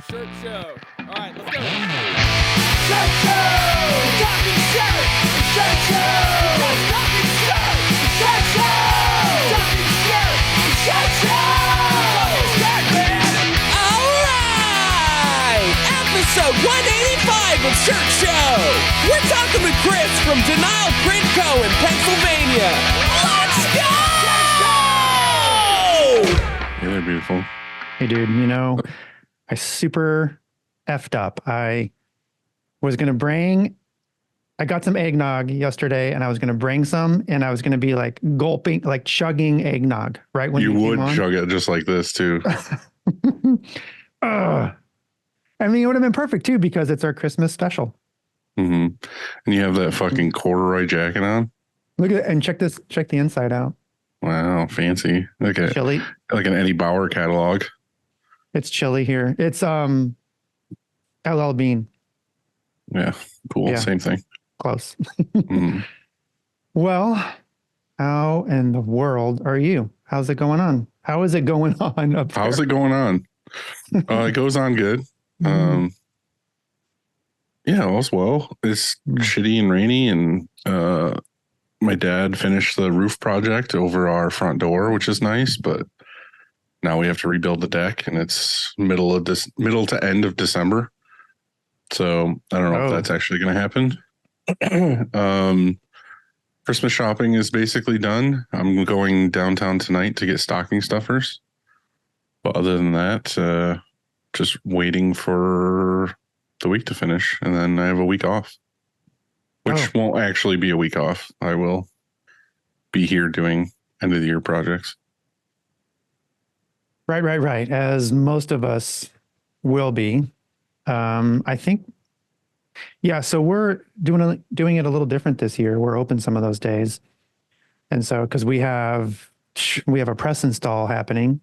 Shirt show. All right, let's go. Shirt show! Talking shirt! Shirt show! Talking shirt! Shirt show! Talking shirt! Shirt show! Shirt man! All right! Episode 185 of Shirt Show. We're talking with Chris from Denial Print Co. in Pennsylvania. Let's go! Yeah, they're beautiful. Hey, dude, you know, I super effed up. I got some eggnog yesterday and I was going to bring some and I was going to be like gulping, like chugging eggnog, right? When You came would on. chug it just like this too. I mean, it would have been perfect too, because it's our Christmas special. hmm And you have that fucking corduroy jacket on. Look at it and check the inside out. Wow, fancy. Chilly. Like an Eddie Bauer catalog. It's chilly here. It's LL Bean. Yeah, cool. Yeah. Same thing. Close. Mhm. Well, how in the world are you? How's it going on? How is it going on up there? How's it going on? It goes on good. Yeah, all's well. It's shitty and rainy, and my dad finished the roof project over our front door, which is nice, but now we have to rebuild the deck, and it's middle to end of December. So I don't know if that's actually going to happen. Christmas shopping is basically done. I'm going downtown tonight to get stocking stuffers. But other than that, just waiting for the week to finish, and then I have a week off, which won't actually be a week off. I will be here doing end of the year projects. Right. As most of us will be. I think, yeah, so we're doing it a little different this year. We're open some of those days. And so, because we have a press install happening.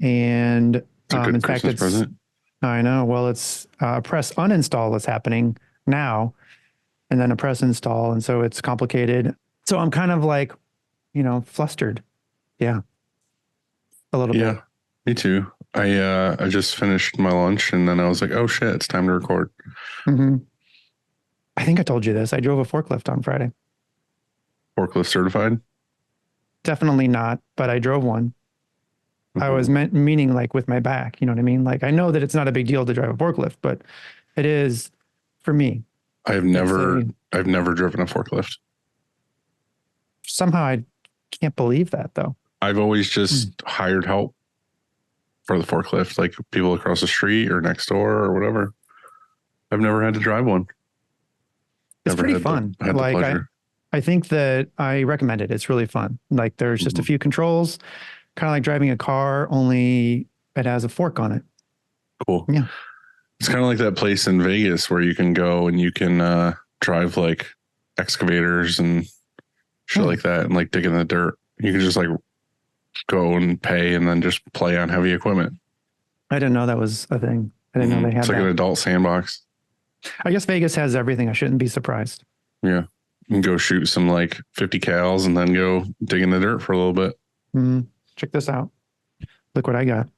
And It's a good in Christmas fact, present. I know. Well, it's a press uninstall that's happening now, and then a press install. And so it's complicated. So I'm kind of like, flustered. Yeah. A little bit. Yeah, me too. I just finished my lunch, and then I was like, oh shit, it's time to record. Mm-hmm. I think I told you this. I drove a forklift on Friday. Forklift certified? Definitely not, but I drove one. Mm-hmm. I was meaning like with my back, you know what I mean? Like, I know that it's not a big deal to drive a forklift, but it is for me. I've never driven a forklift. Somehow I can't believe that though. I've always just hired help for the forklift, like people across the street or next door or whatever. I've never had to drive one. It's Never pretty had fun. the pleasure. I think that I recommend it. It's really fun. Like, there's just a few controls, kind of like driving a car, only it has a fork on it. Cool. Yeah. It's kind of like that place in Vegas where you can go and you can drive like excavators and shit like that, and like dig in the dirt. You can just like go and pay and then just play on heavy equipment. I didn't know that was a thing. I didn't know they had It's like that. an adult sandbox. I guess Vegas has everything. I shouldn't be surprised. Yeah. You can go shoot some like 50 cals and then go dig in the dirt for a little bit. Check this out. Look what I got.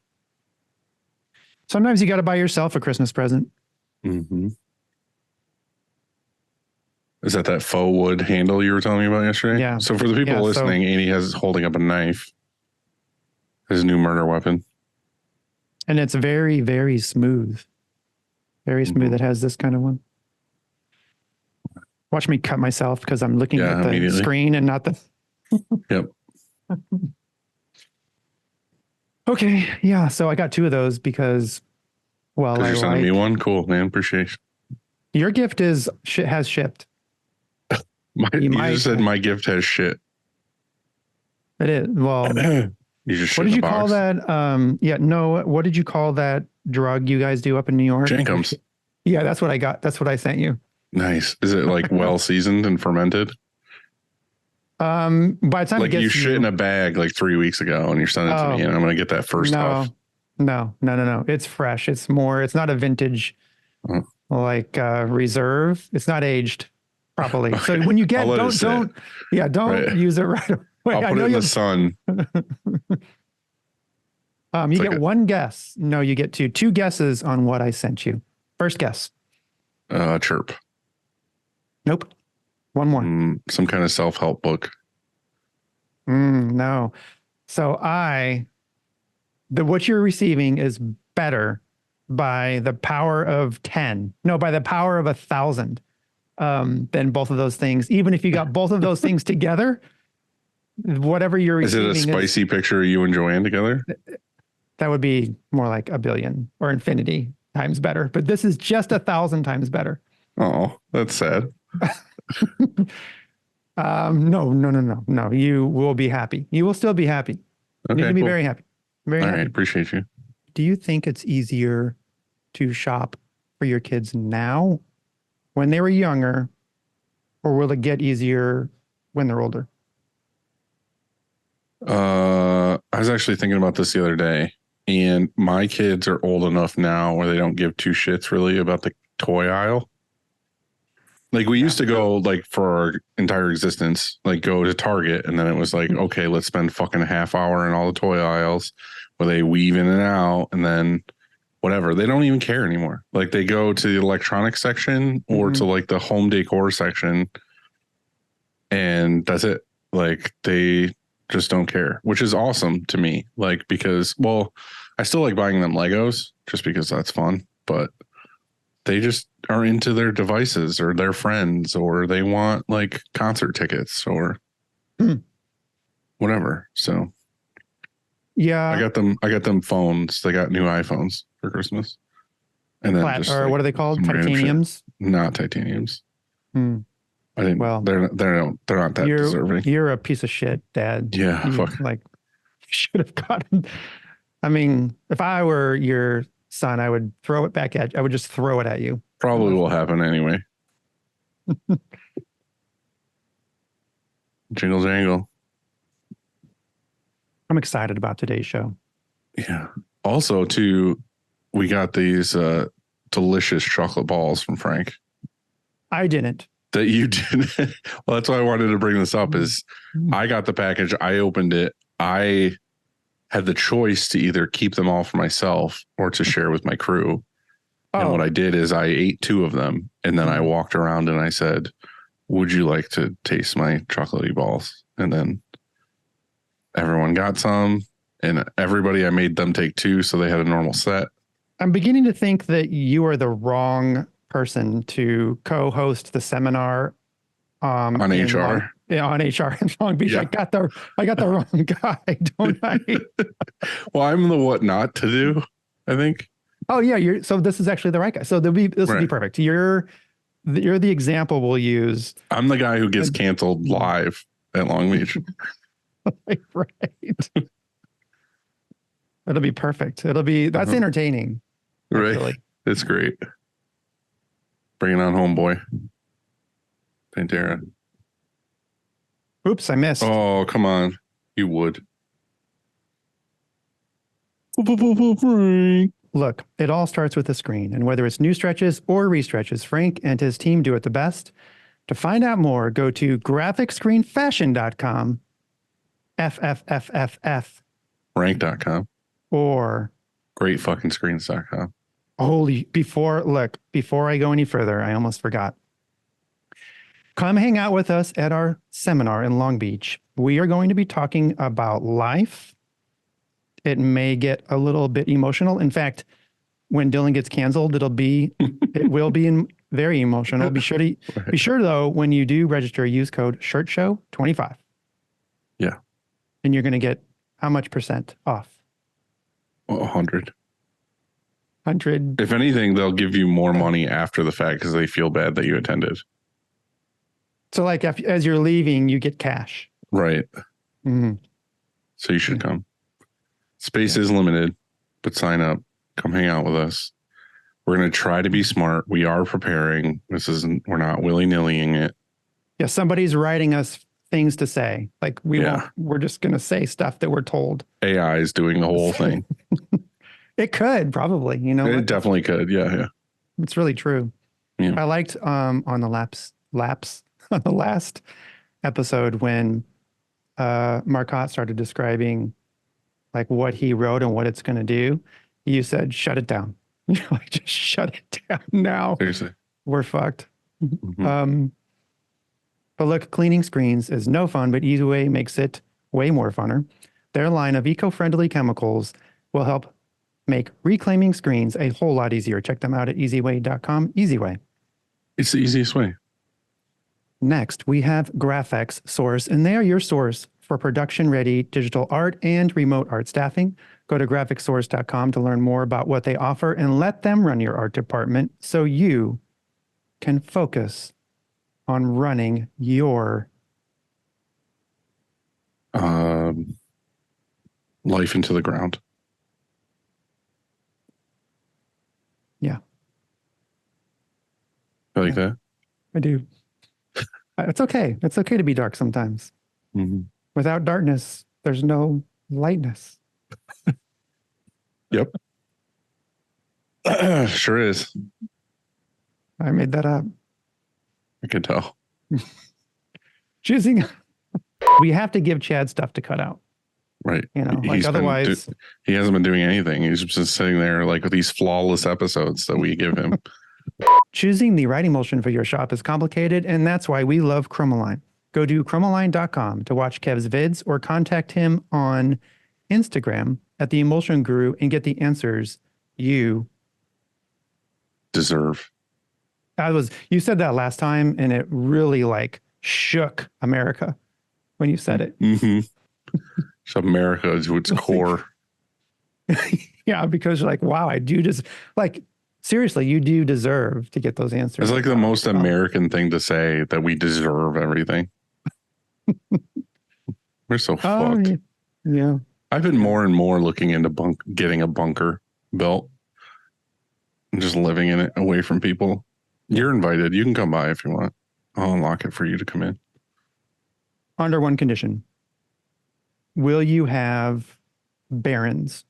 Sometimes you got to buy yourself a Christmas present. Mm-hmm. Is that faux wood handle you were telling me about yesterday? Yeah. So for the people listening, Andy has holding up a knife, his new murder weapon. And it's very, very smooth. Very smooth. It has this kind of one. Watch me cut myself because I'm looking at the screen and not the... Yep. Okay. Yeah. So I got two of those because, well, You're sending me one? Cool, man. Appreciate it. Your gift has shipped. You just said my gift has shit. It is. Well, you just what did you call that? What did you call that drug you guys do up in New York? Jenkums. Yeah, that's what I got. That's what I sent you. Nice. Is it like well seasoned and fermented? By the time like it gets you shit in a bag like 3 weeks ago and you're sending it to me and I'm going to get that first off. No. It's fresh. It's not a vintage reserve. It's not aged properly. Okay. So when you get, don't use it right away. I'll put it in the sun. You It's like get one guess. No, you get two guesses on what I sent you. First guess. a chirp. Nope. One more. Some kind of self-help book. No. So what you're receiving is better by the power of 10. No, by the power of 1,000 than both of those things. Even if you got both of those things together, whatever you're Is it receiving a spicy picture of you and Joanne together? that would be more like a billion or infinity times better. But this is just 1,000 times better. Oh, that's sad. No. You will be happy. You will still be happy. You need Okay, to be cool. very happy. Very All happy. right, appreciate you. Do you think it's easier to shop for your kids now when they were younger, or will it get easier when they're older? I was actually thinking about this the other day, and my kids are old enough now where they don't give two shits really about the toy aisle. Like we used to go like for our entire existence, like go to Target, and then it was like, okay, let's spend fucking a half hour in all the toy aisles where they weave in and out, and then whatever. They don't even care anymore. Like they go to the electronics section or to like the home decor section, and that's it. Like they just don't care, which is awesome to me. Like because, well, I still like buying them Legos just because that's fun, but they just are into their devices or their friends, or they want like concert tickets or whatever. So Yeah. I got them phones. They got new iPhones for Christmas. And then just or like, what are they called? some random shit. Titaniums? Not titaniums. Hmm. I didn't. Well, they're not that deserving. You're a piece of shit, Dad. Yeah, You, fuck. like should have gotten. I mean, if I were your son, I would throw it back at. I would just throw it at you. Probably will happen anyway. Jingle jangle. I'm excited about today's show. Yeah. Also, too, we got these delicious chocolate balls from Frank. I didn't. That you did. Well, that's why I wanted to bring this up. Is I got the package. I opened it. I had the choice to either keep them all for myself or to share with my crew. And what I did is I ate two of them, and then I walked around and I said, "Would you like to taste my chocolatey balls?" And then everyone got some, and everybody, I made them take two, so they had a normal set. I'm beginning to think that you are the wrong person to co-host the seminar On HR. On HR in Long Beach. Yeah. I got the wrong guy, don't I? Well, I'm the what not to do, I think. Oh yeah, so this is actually the right guy. So this would be perfect. You're the example we'll use. I'm the guy who gets canceled live at Long Beach. Right. It'll be perfect. That's entertaining. Right. Actually. It's great. Bring it on home, boy. Pantera. Oops, I missed. Oh, come on. You would. Look, it all starts with the screen, and whether it's new stretches or restretches, Frank and his team do it the best. To find out more, go to graphicscreenfashion.com, FFFFF, Rank.com. or Greatfuckingscreens.com. before I go any further, I almost forgot. Come hang out with us at our seminar in Long Beach. We are going to be talking about life. It may get a little bit emotional. In fact, when Dylan gets canceled, it will be very emotional. Be sure though, when you do register, use code SHIRTSHOW25. Yeah. And you're going to get how much % off? 100. 100. If anything, they'll give you more money after the fact because they feel bad that you attended. So like as you're leaving, you get cash. Right. Mm-hmm. So you should come. Space is limited, but sign up. Come hang out with us. We're going to try to be smart. We are preparing. We're not willy-nillying it. Yeah, somebody's writing us things to say. Like we're just going to say stuff that we're told. AI is doing the whole thing. It could probably, It definitely could. Yeah. It's really true. Yeah. I liked on the laps on the last episode when Marcotte started describing like what he wrote and what it's going to do, you said, shut it down. You're like, just shut it down now. Seriously. We're fucked. Mhm. But look, cleaning screens is no fun, but EasyWay makes it way more funner. Their line of eco-friendly chemicals will help make reclaiming screens a whole lot easier. Check them out at easyway.com. EasyWay. It's the easiest way. Next, we have Graphics Source, and they are your source for production-ready digital art and remote art staffing. Go to graphicsource.com to learn more about what they offer and let them run your art department so you can focus on running your Life into the ground. Yeah. You like that? I do. It's okay. It's okay to be dark sometimes. Mhm. Without darkness, there's no lightness. Yep. Sure is. I made that up. I can tell. Choosing. We have to give Chad stuff to cut out. Right. You know, like He's been otherwise, he hasn't been doing anything. He's just sitting there like with these flawless episodes that we give him. choosing the right emulsion for your shop is complicated, and that's why we love Chromaline. Go to chromaline.com to watch Kev's vids or contact him on Instagram at the Emulsion Guru and get the answers you Deserve. You said that last time, and it really like shook America when you said it. Mm-hmm. It's America to its core. Yeah, because you're like, wow, I do just like seriously, you do deserve to get those answers. It's like the most American thing to say, that we deserve everything. We're so fucked. Yeah. I've been more and more looking into getting a bunker built and just living in it away from people. You're invited. You can come by if you want. I'll unlock it for you to come in. Under one condition. Will you have Barons?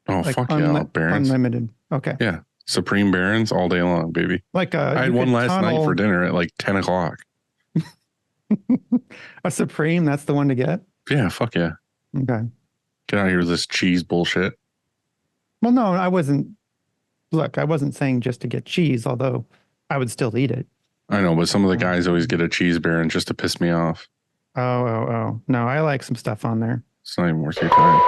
Oh, Like fuck yeah. Barons. Unlimited. Okay. Yeah. Supreme Barons all day long, baby. Like I had one last night for dinner at like 10 o'clock. A Supreme, that's the one to get? Yeah, fuck yeah. Okay. Get out of here with this cheese bullshit. Well, no, I wasn't saying just to get cheese, although I would still eat it. I know, but some of the guys always get a cheese Baron just to piss me off. Oh. No, I like some stuff on there. It's not even worth your time.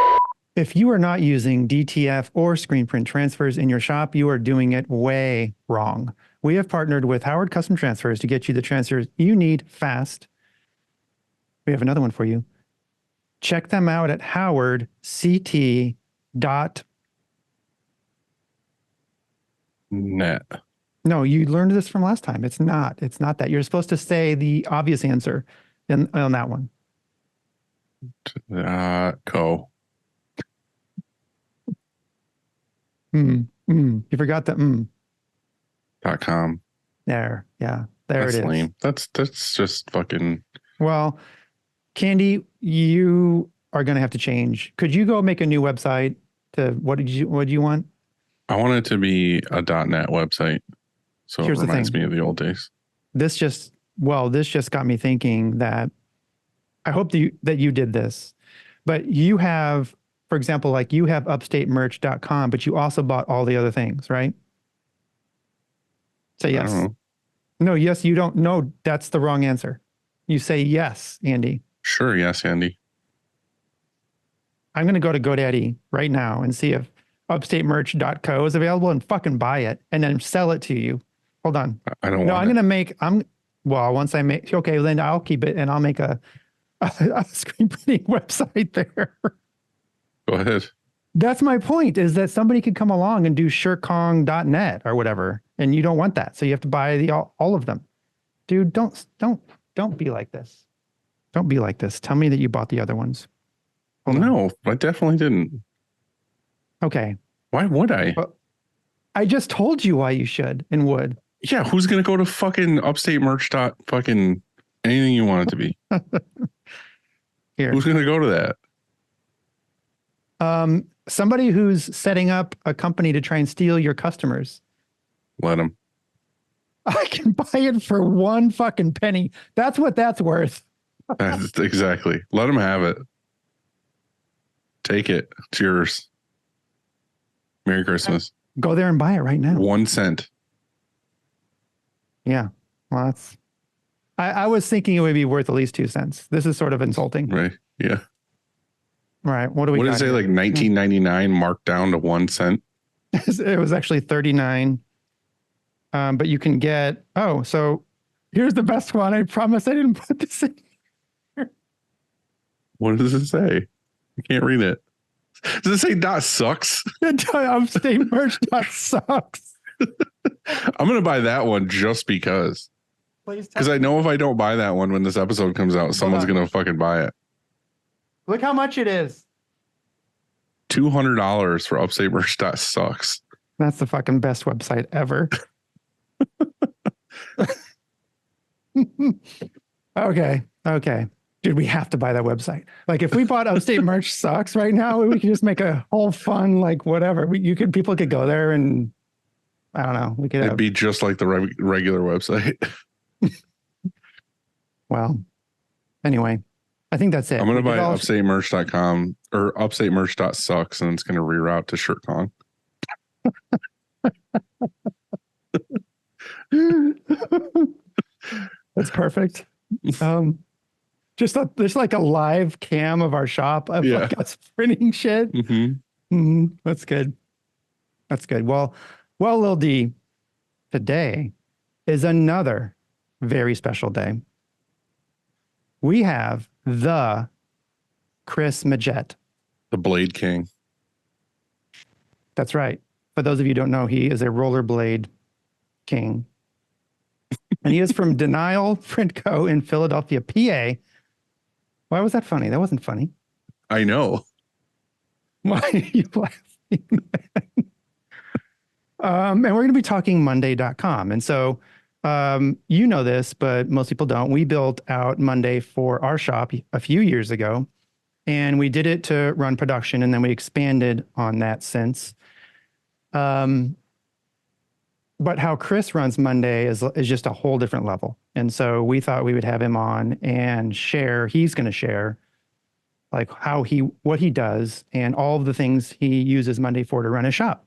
If you are not using DTF or screen print transfers in your shop, you are doing it way wrong. We have partnered with Howard Custom Transfers to get you the transfers you need fast. We have another one for you. Check them out at howardct.net. No, you learned this from last time. It's not that. You're supposed to say the obvious answer on that one. Co. You forgot the .com. There. Yeah. There That's it is. lame. That's just fucking. Well, Candy, you are going to have to change. Could you go make a new website to what do you want? I want it to be a .net website. So Here's it the reminds thing. me of the old days. This just got me thinking that I hope that you did this, but you have, for example, like you have upstatemerch.com, but you also bought all the other things, right? Say yes. I don't know. No, yes, you don't. No, that's the wrong answer. You say yes, Andy. Sure. Yes, Andy. I'm going to go to GoDaddy right now and see if upstatemerch.co is available and fucking buy it and then sell it to you. Hold on. I don't No, want I'm going to make, once I make, okay, then I'll keep it and I'll make a screen printing website there. Go ahead. That's my point, is that somebody could come along and do shirkong.net or whatever. And you don't want that. So you have to buy all of them. Dude, don't be like this. Don't be like this. Tell me that you bought the other ones. Hold on. No, I definitely didn't. Okay. Why would I? Well, I just told you why you should and would. Yeah, who's gonna go to fucking upstate merch dot fucking anything you want it to be? Here. Who's gonna go to that? Somebody who's setting up a company to try and steal your customers. Let them. I can buy it for one fucking penny. That's what that's worth. Exactly. Let them have it. Take it. It's yours. Merry Christmas. Go there and buy it right now. 1 cent. Yeah. Well, that's. I was thinking it would be worth at least 2 cents. This is sort of insulting. Right. Yeah. All right. What do we What got did it say? here? Like 1999 marked down to 1 cent. It was actually 39. But you can get. Oh, so here's the best one. I promise I didn't put this in. What does it say? I can't read it. Does it say dot sucks? Upstate merch sucks. I'm going to buy that one just because. Please Because I know if I don't buy that one when this episode comes out, someone's on. going to fucking buy it. Look how much it is. $200 for upstate merch dot sucks. That's the fucking best website ever. Okay. Dude, we have to buy that website. Like, if we bought Upstate Merch Sucks right now, we could just make a whole fun, like, whatever. People could go there and, I don't know. We could It'd have, be just like the regular website. well, anyway, I think that's it. I'm going to We buy could all- upstatemerch.com or upstatemerch.sucks and it's going to reroute to ShirtCon. That's perfect. There's like a live cam of our shop of like us printing shit. Mm-hmm. That's good. That's good. Well, Lil D, today is another very special day. We have the Chris Majette. The Blade King. That's right. For those of you who don't know, he is a rollerblade king. And he is from Denial Print Co. in Philadelphia, PA. Why was that funny? That wasn't funny. I know. Why are you laughing? And we're going to be talking Monday.com. And so you know this, but most people don't. We built out Monday for our shop a few years ago, and we did it to run production, and then we expanded on that since. But how Chris runs Monday is just a whole different level. And so we thought we would have him on and share. He's going to share like what he does and all of the things he uses Monday for to run his shop.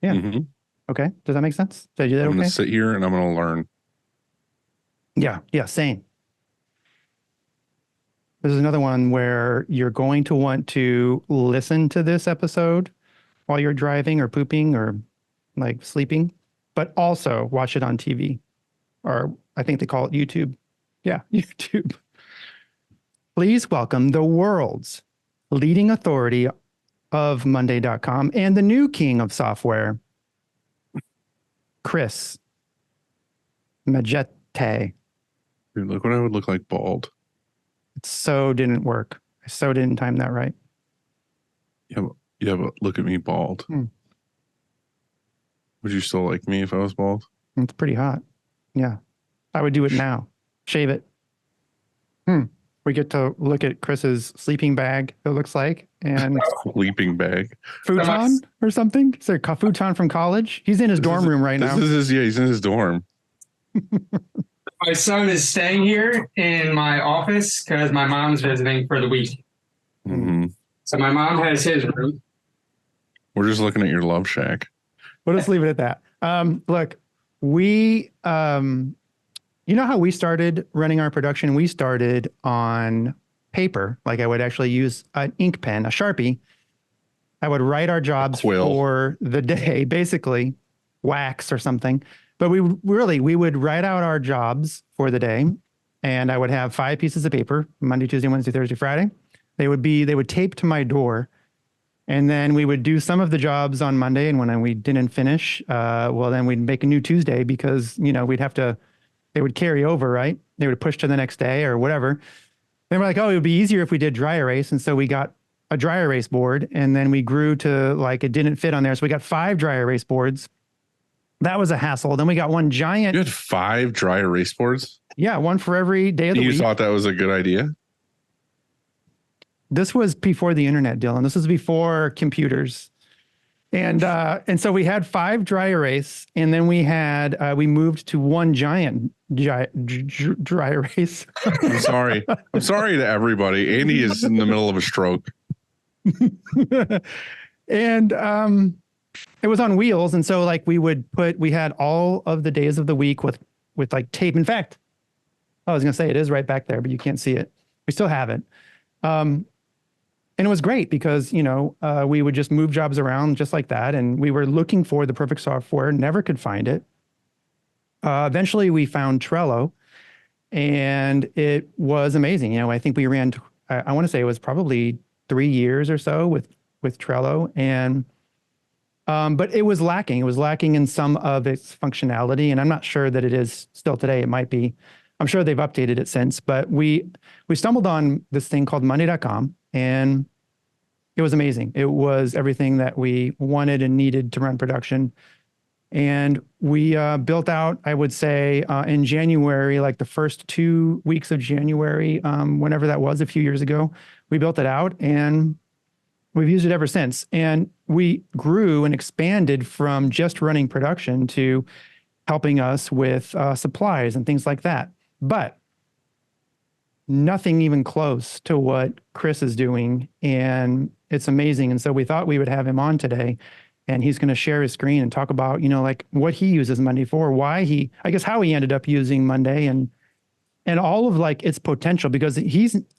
Yeah. Mm-hmm. Okay. Does that make sense? Did I do that I'm okay? going to sit here and I'm going to learn. Yeah. Same. This is another one where you're going to want to listen to this episode while you're driving or pooping or like sleeping, but also watch it on TV, or I think they call it YouTube. Yeah, YouTube. Please welcome the world's leading authority of Monday.com and the new king of software, Chris Majette. Dude, look what I would look like bald. It so didn't work. I so didn't time that right. Yeah, but look at me bald. Would you still like me if I was bald? It's pretty hot. Yeah. I would do it now. Shave it. We get to look at Chris's sleeping bag, it looks like, and Sleeping bag. futon or something. Is there a futon from college? He's in his dorm room right now. He's in his dorm. My son is staying here in my office because my mom's visiting for the week. Mm-hmm. So my mom has his room. We're just looking at your love shack. We'll just leave it at that. Look, we, you know how we started running our production? We started on paper. Like I would actually use an ink pen, a Sharpie. I would write our jobs for the day, basically wax or something. But we would write out our jobs for the day. And I would have 5 pieces of paper, Monday, Tuesday, Wednesday, Thursday, Friday. They would tape to my door. And then we would do some of the jobs on Monday. And when we didn't finish, then we'd make a new Tuesday because, they would carry over, right? They would push to the next day or whatever. Then we're like, oh, it would be easier if we did dry erase. And so we got a dry erase board, and then we grew to like, it didn't fit on there. So we got 5 dry erase boards. That was a hassle. Then we got one giant. You had 5 dry erase boards? Yeah. One for every day of the week. You thought that was a good idea? This was before the internet, Dylan. This was before computers. And so we had 5 dry erase, and then we moved to one giant dry erase. I'm sorry. I'm sorry to everybody. Andy is in the middle of a stroke. And it was on wheels. And so like we had all of the days of the week with like tape. In fact, I was going to say it is right back there, but you can't see it. We still have it. And it was great because, we would just move jobs around just like that. And we were looking for the perfect software, never could find it. Eventually we found Trello, and it was amazing. I think we ran, I want to say it was probably 3 years or so with Trello. And, but it was lacking. It was lacking in some of its functionality. And I'm not sure that it is still today. It might be. I'm sure they've updated it since, but we stumbled on this thing called Monday.com, and it was amazing. It was everything that we wanted and needed to run production. And we built out, I would say, in January, like the first 2 weeks of January, whenever that was, a few years ago, we built it out, and we've used it ever since. And we grew and expanded from just running production to helping us with supplies and things like that. But nothing even close to what Chris is doing. And it's amazing. And so we thought we would have him on today, and he's going to share his screen and talk about, like what he uses Monday for, how he ended up using Monday, and all of like its potential, because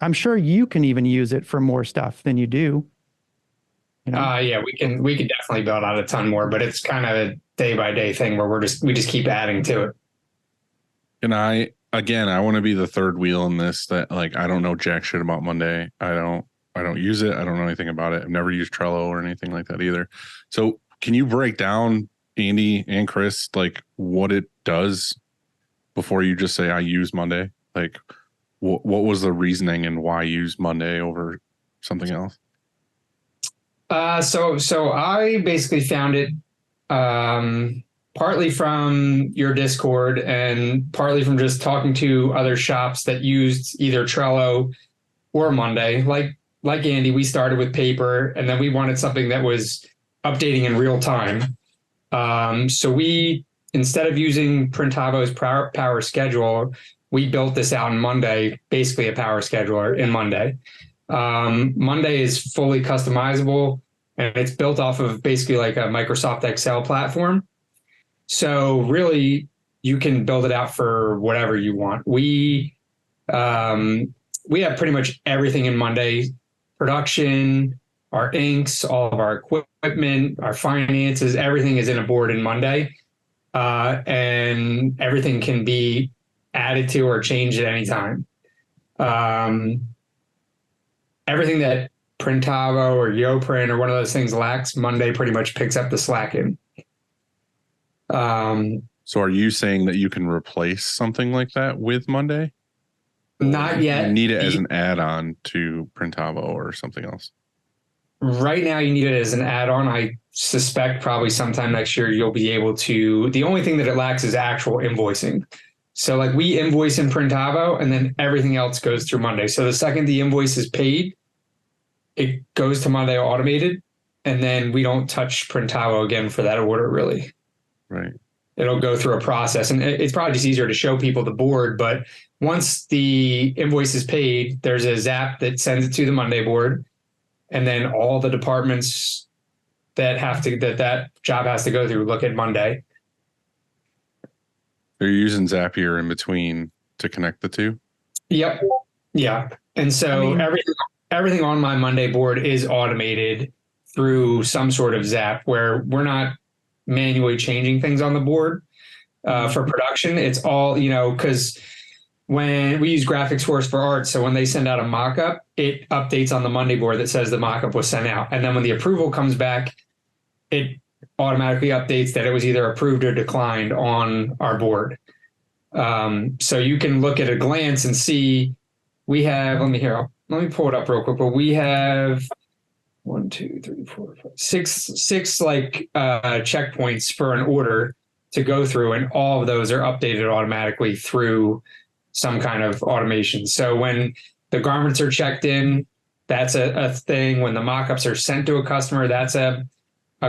I'm sure you can even use it for more stuff than you do. Yeah, we can definitely build out a ton more, but it's kind of a day by day thing where we just keep adding to it. And I want to be the third wheel in this, that like, I don't know jack shit about Monday. I don't use it. I don't know anything about it. I've never used Trello or anything like that either. So can you break down, Andy and Chris, like what it does before you just say I use Monday? Like what was the reasoning and why use Monday over something else? So I basically found it partly from your Discord and partly from just talking to other shops that used either Trello or Monday. Like Andy, we started with paper, and then we wanted something that was updating in real time. So we, instead of using Printavo's power schedule, we built this out in Monday, basically a power scheduler in Monday. Monday is fully customizable, and it's built off of basically like a Microsoft Excel platform. So really, you can build it out for whatever you want. We have pretty much everything in Monday: production, our inks, all of our equipment, our finances, everything is in a board in Monday. And everything can be added to or changed at any time. Everything that Printavo or YoPrint or one of those things lacks, Monday pretty much picks up the slack in. So are you saying that you can replace something like that with Monday? Not yet. You need it as an add-on to Printavo or something else? Right now, you need it as an add-on. I suspect probably sometime next year you'll be able to. The only thing that it lacks is actual invoicing. So like we invoice in Printavo, and then everything else goes through Monday. So the second the invoice is paid, it goes to Monday automated, and then we don't touch Printavo again for that order, really. Right. It'll go through a process, and it's probably just easier to show people the board. But once the invoice is paid, there's a zap that sends it to the Monday board, and then all the departments that job has to go through look at Monday. They're using Zapier in between to connect the two? Yep. Yeah. And so everything on my Monday board is automated through some sort of Zap, where we're not manually changing things on the board for production. It's all, because when we use Graphics Force for art, so when they send out a mock-up, it updates on the Monday board that says the mock-up was sent out. And then when the approval comes back, it automatically updates that it was either approved or declined on our board. So you can look at a glance and see we have, let me pull it up real quick, but we have 6 like checkpoints for an order to go through, and all of those are updated automatically through some kind of automation. So when the garments are checked in, that's a thing. When the mock-ups are sent to a customer, that's a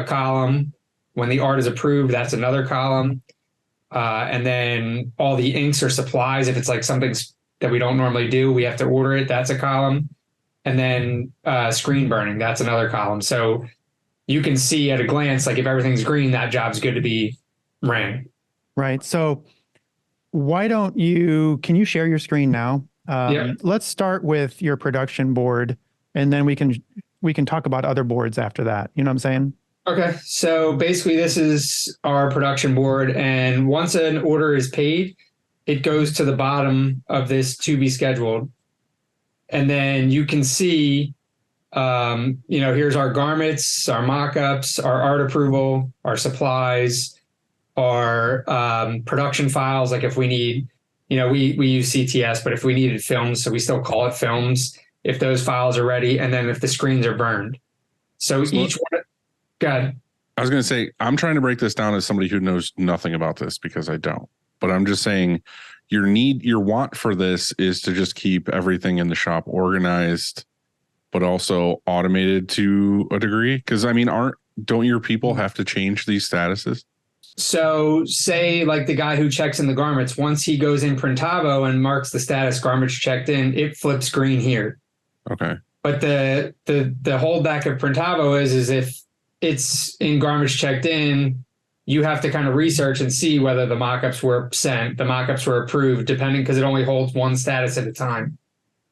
column. When the art is approved, that's another column. And then all the inks or supplies, if it's like something that we don't normally do, we have to order it, that's a column. and then screen burning. That's another column. So you can see at a glance, like if everything's green, that job's good to be ran. Right. So can you share your screen now? Yeah. Let's start with your production board, and then we can talk about other boards after that. You know what I'm saying? Okay. So basically this is our production board. And once an order is paid, it goes to the bottom of this to be scheduled. And then you can see, here's our garments, our mock-ups, our art approval, our supplies, our production files. Like if we need, we use CTS, but if we needed films, so we still call it films, if those files are ready, and then if the screens are burned. So each one, God. I was going to say, I'm trying to break this down as somebody who knows nothing about this because I don't. But I'm just saying your want for this is to just keep everything in the shop organized, but also automated to a degree. Because I mean, don't your people have to change these statuses? So say like the guy who checks in the garments, once he goes in Printavo and marks the status garments checked in, it flips green here. Okay. But the holdback of Printavo is if it's in garments checked in, you have to kind of research and see whether the mockups were sent, the mockups were approved, depending, because it only holds one status at a time.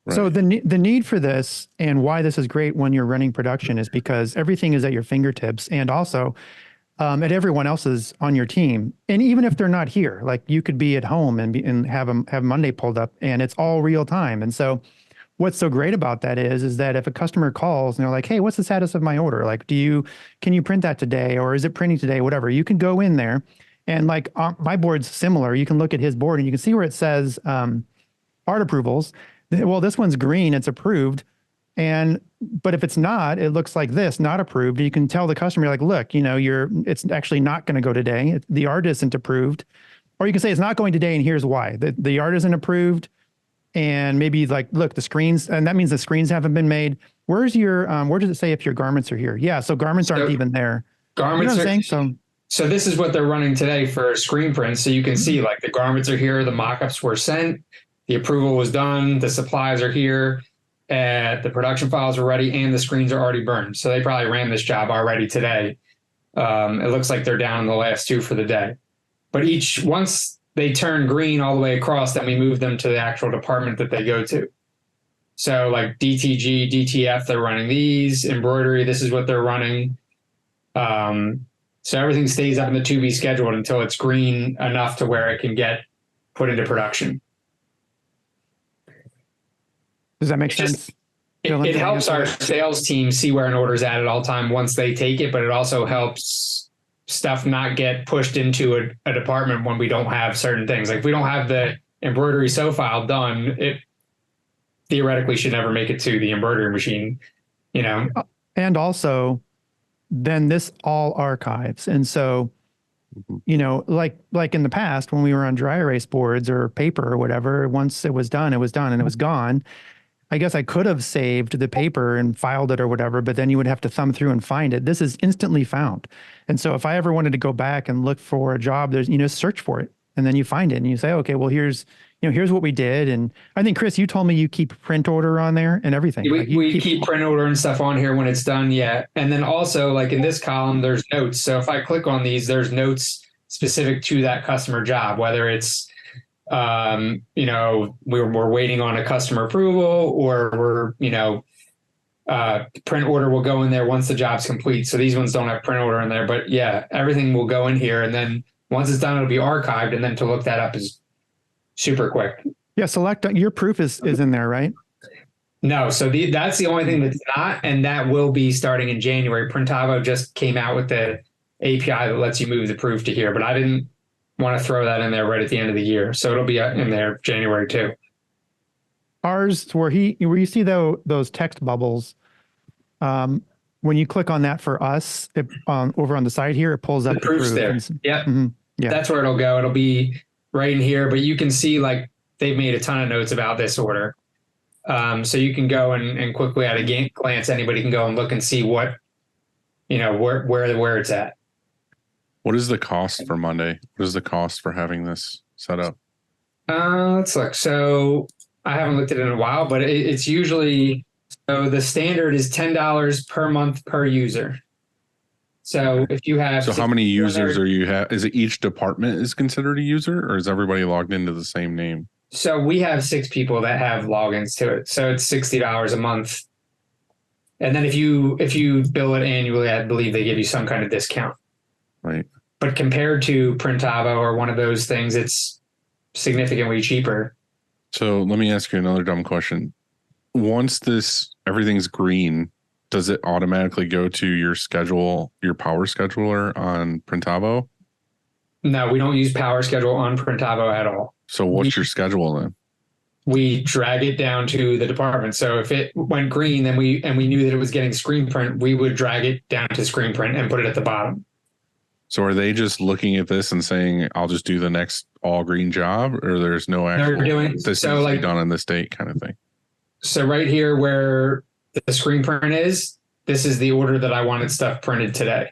Right. So the need for this and why this is great when you're running production is because everything is at your fingertips, and also at everyone else's on your team. And even if they're not here, like you could be at home and have Monday pulled up, and it's all real time. And so what's so great about that is that if a customer calls and they're like, hey, what's the status of my order? Like, can you print that today? Or is it printing today? Whatever. You can go in there and like my board's similar. You can look at his board and you can see where it says art approvals. Well, this one's green, it's approved. But if it's not, it looks like this, not approved. You can tell the customer, like, look, it's actually not going to go today. The art isn't approved. Or you can say it's not going today and here's why. The art isn't approved. And maybe like, look, the screens, and that means the screens haven't been made. Where's your, where does it say if your garments are here? Yeah. So garments aren't even there. Garments you know what I'm saying? So this is what they're running today for screen prints. So you can see like the garments are here. The mockups were sent. The approval was done. The supplies are here. The production files are ready and the screens are already burned. So they probably ran this job already today. It looks like they're down in the last two for the day. But once they turn green all the way across, then we move them to the actual department that they go to. So like DTG, DTF, they're running these. Embroidery, this is what they're running. So everything stays up in the to be scheduled until it's green enough to where it can get put into production. Does that make sense? It helps our sales team see where an order is at all time once they take it, but it also helps stuff not get pushed into a department when we don't have certain things. Like if we don't have the embroidery sew file done, it theoretically should never make it to the embroidery machine, And also then this all archives. And so, like in the past when we were on dry erase boards or paper or whatever, once it was done and it was gone. I guess I could have saved the paper and filed it or whatever, but then you would have to thumb through and find it. This is instantly found. And so if I ever wanted to go back and look for a job, there's, search for it and then you find it and you say, okay, well, here's what we did. And I think, Chris, you told me you keep print order on there and everything. We keep print order and stuff on here when it's done. Yeah. And then also like in this column, there's notes. So if I click on these, there's notes specific to that customer job, whether it's, we're waiting on a customer approval or print order will go in there once the job's complete. So these ones don't have print order in there, but yeah, everything will go in here. And then once it's done, it'll be archived. And then to look that up is super quick. Yeah. Select your proof is in there, right? No. So that's the only thing that's not, and that will be starting in January. Printavo just came out with the API that lets you move the proof to here, but I didn't want to throw that in there right at the end of the year. So it'll be in there January too. Ours, where you see those text bubbles, when you click on that for us, over on the side here, it pulls up the proofs there. Yeah. Mm-hmm. Yeah. That's where it'll go. It'll be right in here, but you can see like they've made a ton of notes about this order. So you can go and quickly at a glance, anybody can go and look and see what, where it's at. What is the cost for Monday? What is the cost for having this set up? Let's look. So I haven't looked at it in a while, but it's usually So the standard is $10 per month per user. So if you have, So how many 6 users are you have? Is it each department is considered a user, or is everybody logged into the same name? So we have 6 people that have logins to it. So it's $60 a month. And then if you bill it annually, I believe they give you some kind of discount. Right. But compared to Printavo or one of those things, it's significantly cheaper. So let me ask you another dumb question. Once everything's green, does it automatically go to your schedule, your power scheduler on Printavo? No, we don't use Power Schedule on Printavo at all. So what's your schedule then? We drag it down to the department. So if it went green, then we knew that it was getting screen print, we would drag it down to screen print and put it at the bottom. So are they just looking at this and saying, I'll just do the next all green job, or there's no actual, this needs to be done on this date kind of thing? So right here where the screen print is, this is the order that I wanted stuff printed today.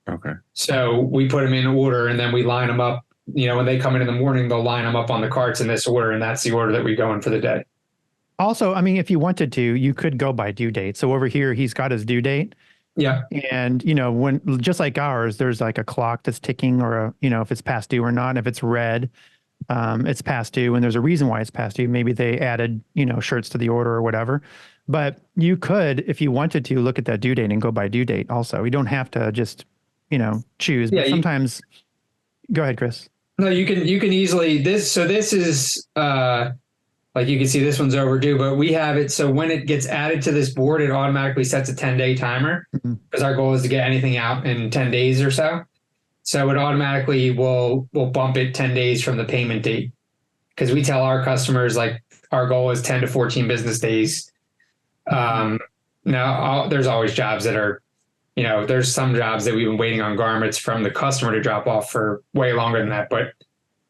Okay. So we put them in order and then we line them up. When they come in the morning, they'll line them up on the carts in this order, and that's the order that we go in for the day. Also, I mean, if you wanted to, you could go by due date. So over here, he's got his due date. Yeah. And, when just like ours, there's like a clock that's ticking, or if it's past due or not. If it's red, it's past due, and there's a reason why it's past due. Maybe they added, shirts to the order or whatever. But you could, if you wanted to, look at that due date and go by due date also. You don't have to just, choose. Yeah, but sometimes, go ahead, Chris. No, you can Mm-hmm. easily, this is, like you can see this one's overdue, but we have it. So when it gets added to this board, it automatically sets a 10-day timer, because our goal is to get anything out in 10 days or so. So it automatically will bump it 10 days from the payment date. Because we tell our customers, like, our goal is 10 to 14 business days. Now there's always jobs that are, there's some jobs that we've been waiting on garments from the customer to drop off for way longer than that. But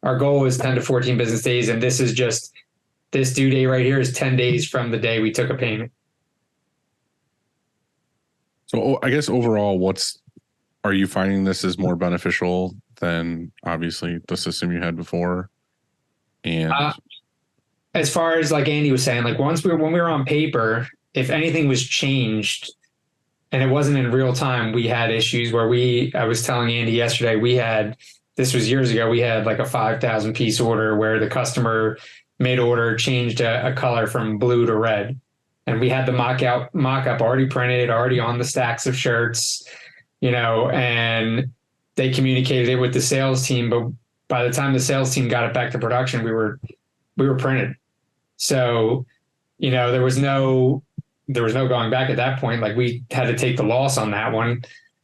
our goal is 10 to 14 business days. And this is just, this due date right here is 10 days from the day we took a payment. So I guess overall, are you finding this is more beneficial than obviously the system you had before? And as far as like Andy was saying, like when we were on paper, if anything was changed and it wasn't in real time, we had issues where I was telling Andy yesterday, this was years ago, we had like a 5,000 piece order where the customer made order, changed a color from blue to red. And we had the mock-up already printed, already on the stacks of shirts, and they communicated it with the sales team. But by the time the sales team got it back to production, we were printed. So, there was no going back at that point. Like, we had to take the loss on that one.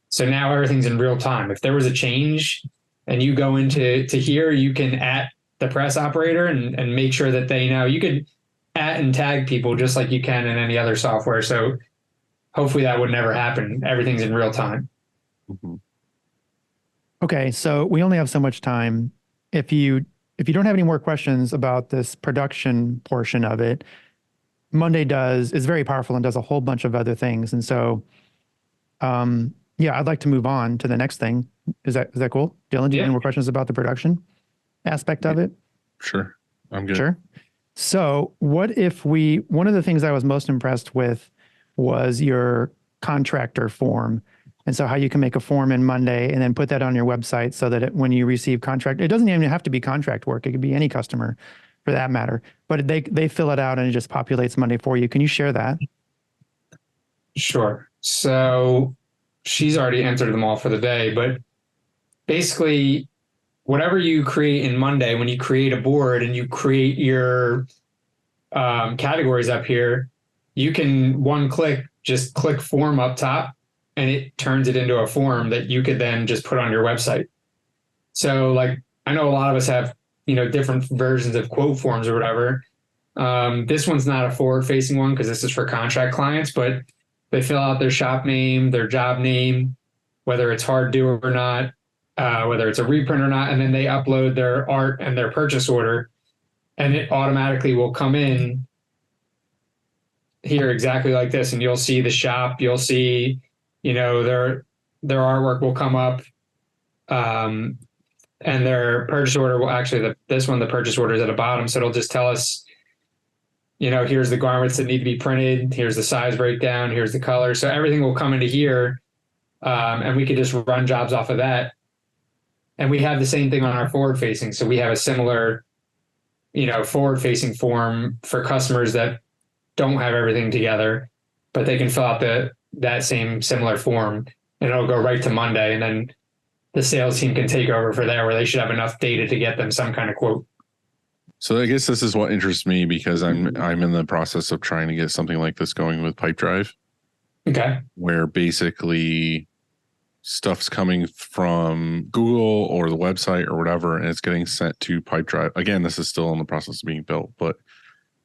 So now everything's in real time. If there was a change and you go into here, you can at the press operator and make sure that they know. You could at and tag people just like you can in any other software. So hopefully that would never happen. Everything's in real time. Mhm. Okay, so we only have so much time. If you don't have any more questions about this production portion of it, Monday is very powerful and does a whole bunch of other things. And so, I'd like to move on to the next thing. Is that cool? Dylan, do you have any more questions about the production aspect of it? Sure. I'm good. Sure. So what if one of the things I was most impressed with was your contractor form. And so how you can make a form in Monday and then put that on your website so that when you receive contract, it doesn't even have to be contract work. It could be any customer for that matter, but they fill it out and it just populates Monday for you. Can you share that? Sure. So she's already entered them all for the day, but basically whatever you create in Monday, when you create a board and you create your categories up here, you can just click form up top, and it turns it into a form that you could then just put on your website. So like, I know a lot of us have, different versions of quote forms or whatever. This one's not a forward facing one because this is for contract clients, but they fill out their shop name, their job name, whether it's hard due or not, whether it's a reprint or not, and then they upload their art and their purchase order, and it automatically will come in here exactly like this. And you'll see the shop, you'll see, their artwork will come up, and their purchase order will actually, the purchase order is at the bottom. So it'll just tell us here's the garments that need to be printed. Here's the size breakdown. Here's the color. So everything will come into here. And we could just run jobs off of that. And we have the same thing on our forward facing. So we have a similar, forward facing form for customers that don't have everything together, but they can fill out that same similar form, and it'll go right to Monday. And then the sales team can take over for there, where they should have enough data to get them some kind of quote. So I guess this is what interests me, because I'm in the process of trying to get something like this going with Pipedrive. Okay. Where basically stuff's coming from Google or the website or whatever, and it's getting sent to Pipedrive. Again, this is still in the process of being built, but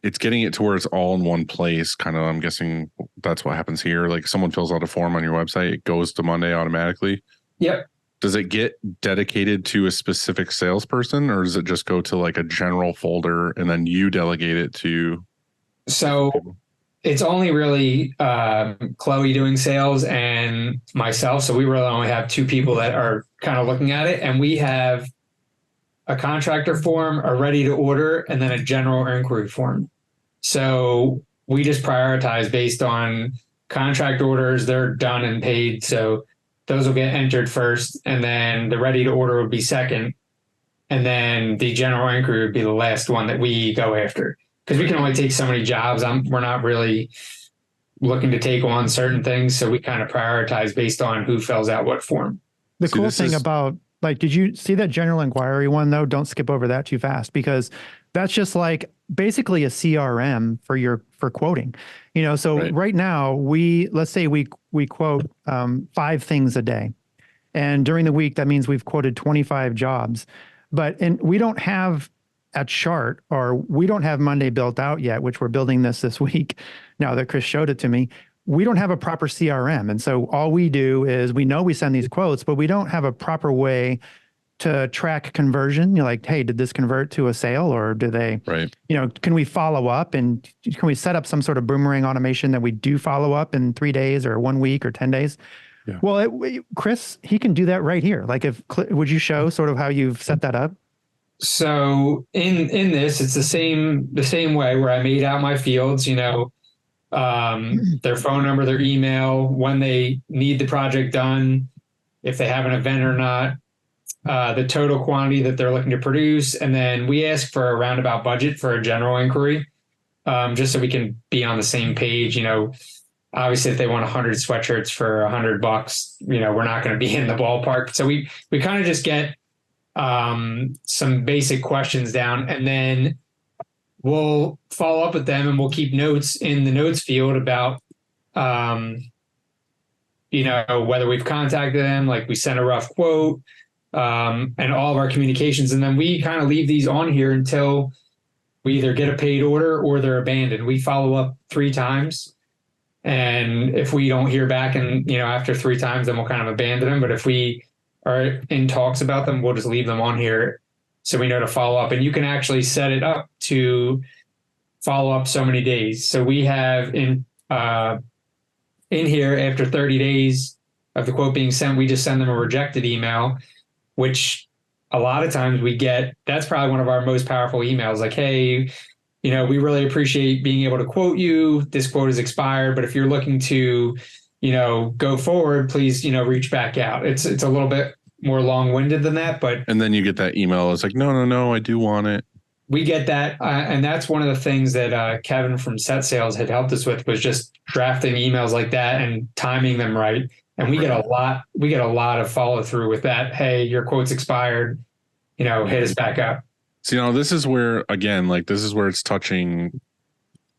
it's getting it to where it's all in one place. Kind of, I'm guessing that's what happens here. Like, someone fills out a form on your website, it goes to Monday automatically. Yep. Does it get dedicated to a specific salesperson, or does it just go to like a general folder and then you delegate it to? So it's only really Chloe doing sales and myself. So we really only have two people that are kind of looking at it. And we have a contractor form, a ready to order, and then a general inquiry form. So we just prioritize based on contract orders. They're done and paid. So those will get entered first. And then the ready to order would be second. And then the general inquiry would be the last one that we go after. Because we can only take so many jobs. We're not really looking to take on certain things. So we kind of prioritize based on who fills out what form. The cool thing about, like, did you see that general inquiry one though? Don't skip over that too fast, because that's just like basically a CRM for quoting. So right now let's say we quote 5 things a day. And during the week, that means we've quoted 25 jobs. And we don't have a chart, or we don't have Monday built out yet, which we're building this week. Now that Chris showed it to me, we don't have a proper CRM. And so all we do is we know we send these quotes, but we don't have a proper way to track conversion. You're like, hey, did this convert to a sale, or do they, can we follow up, and can we set up some sort of boomerang automation that we do follow up in 3 days or 1 week or 10 days? Yeah. Well, Chris, he can do that right here. Like, would you show sort of how you've set that up? So in this, it's the same way, where I made out my fields, their phone number, their email, when they need the project done, if they have an event or not, the total quantity that they're looking to produce. And then we ask for a roundabout budget for a general inquiry, just so we can be on the same page. Obviously if they want 100 sweatshirts for $100, we're not going to be in the ballpark. So we kind of just get some basic questions down, and then we'll follow up with them, and we'll keep notes in the notes field about, whether we've contacted them, like we sent a rough quote, and all of our communications. And then we kind of leave these on here until we either get a paid order or they're abandoned. We follow up 3 times. And if we don't hear back, and, after 3 times, then we'll kind of abandon them. But if we are in talks about them, we'll just leave them on here so we know to follow up. And you can actually set it up to follow up so many days. So we have in here, after 30 days of the quote being sent, we just send them a rejected email, which a lot of times we get. That's probably one of our most powerful emails. Like, hey, we really appreciate being able to quote you. This quote is expired, but if you're looking to go forward, please, reach back out. It's a little bit more long-winded than that, but. And then you get that email. It's like, no, I do want it. We get that. And that's one of the things that Kevin from Set Sales had helped us with, was just drafting emails like that and timing them right. And we get a lot of follow through with that. Hey, your quote's expired, hit us back up. So, this is where, again, like, this is where it's touching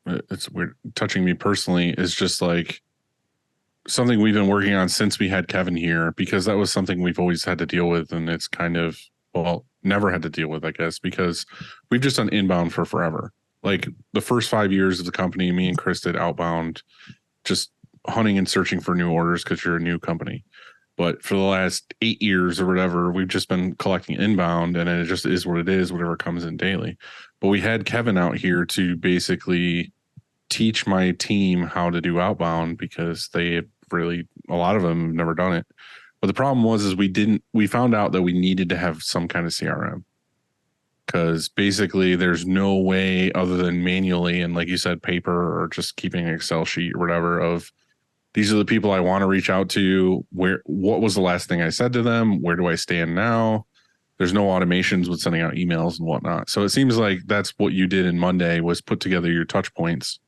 me personally, is just like something we've been working on since we had Kevin here, because that was something we've always had to deal with. And it's kind of, never had to deal with, I guess, because we've just done inbound for forever. Like, the first 5 years of the company, me and Chris did outbound, just hunting and searching for new orders, because you're a new company. But for the last 8 years or whatever, we've just been collecting inbound, and it just is what it is, whatever comes in daily. But we had Kevin out here to basically teach my team how to do outbound, because a lot of them have never done it. But the problem was we found out that we needed to have some kind of CRM, because basically there's no way other than manually and like you said, paper or just keeping an Excel sheet or whatever of these are the people I want to reach out to. What was the last thing I said to them? Where do I stand now? There's no automations with sending out emails and whatnot. So it seems like that's what you did in Monday was put together your touch points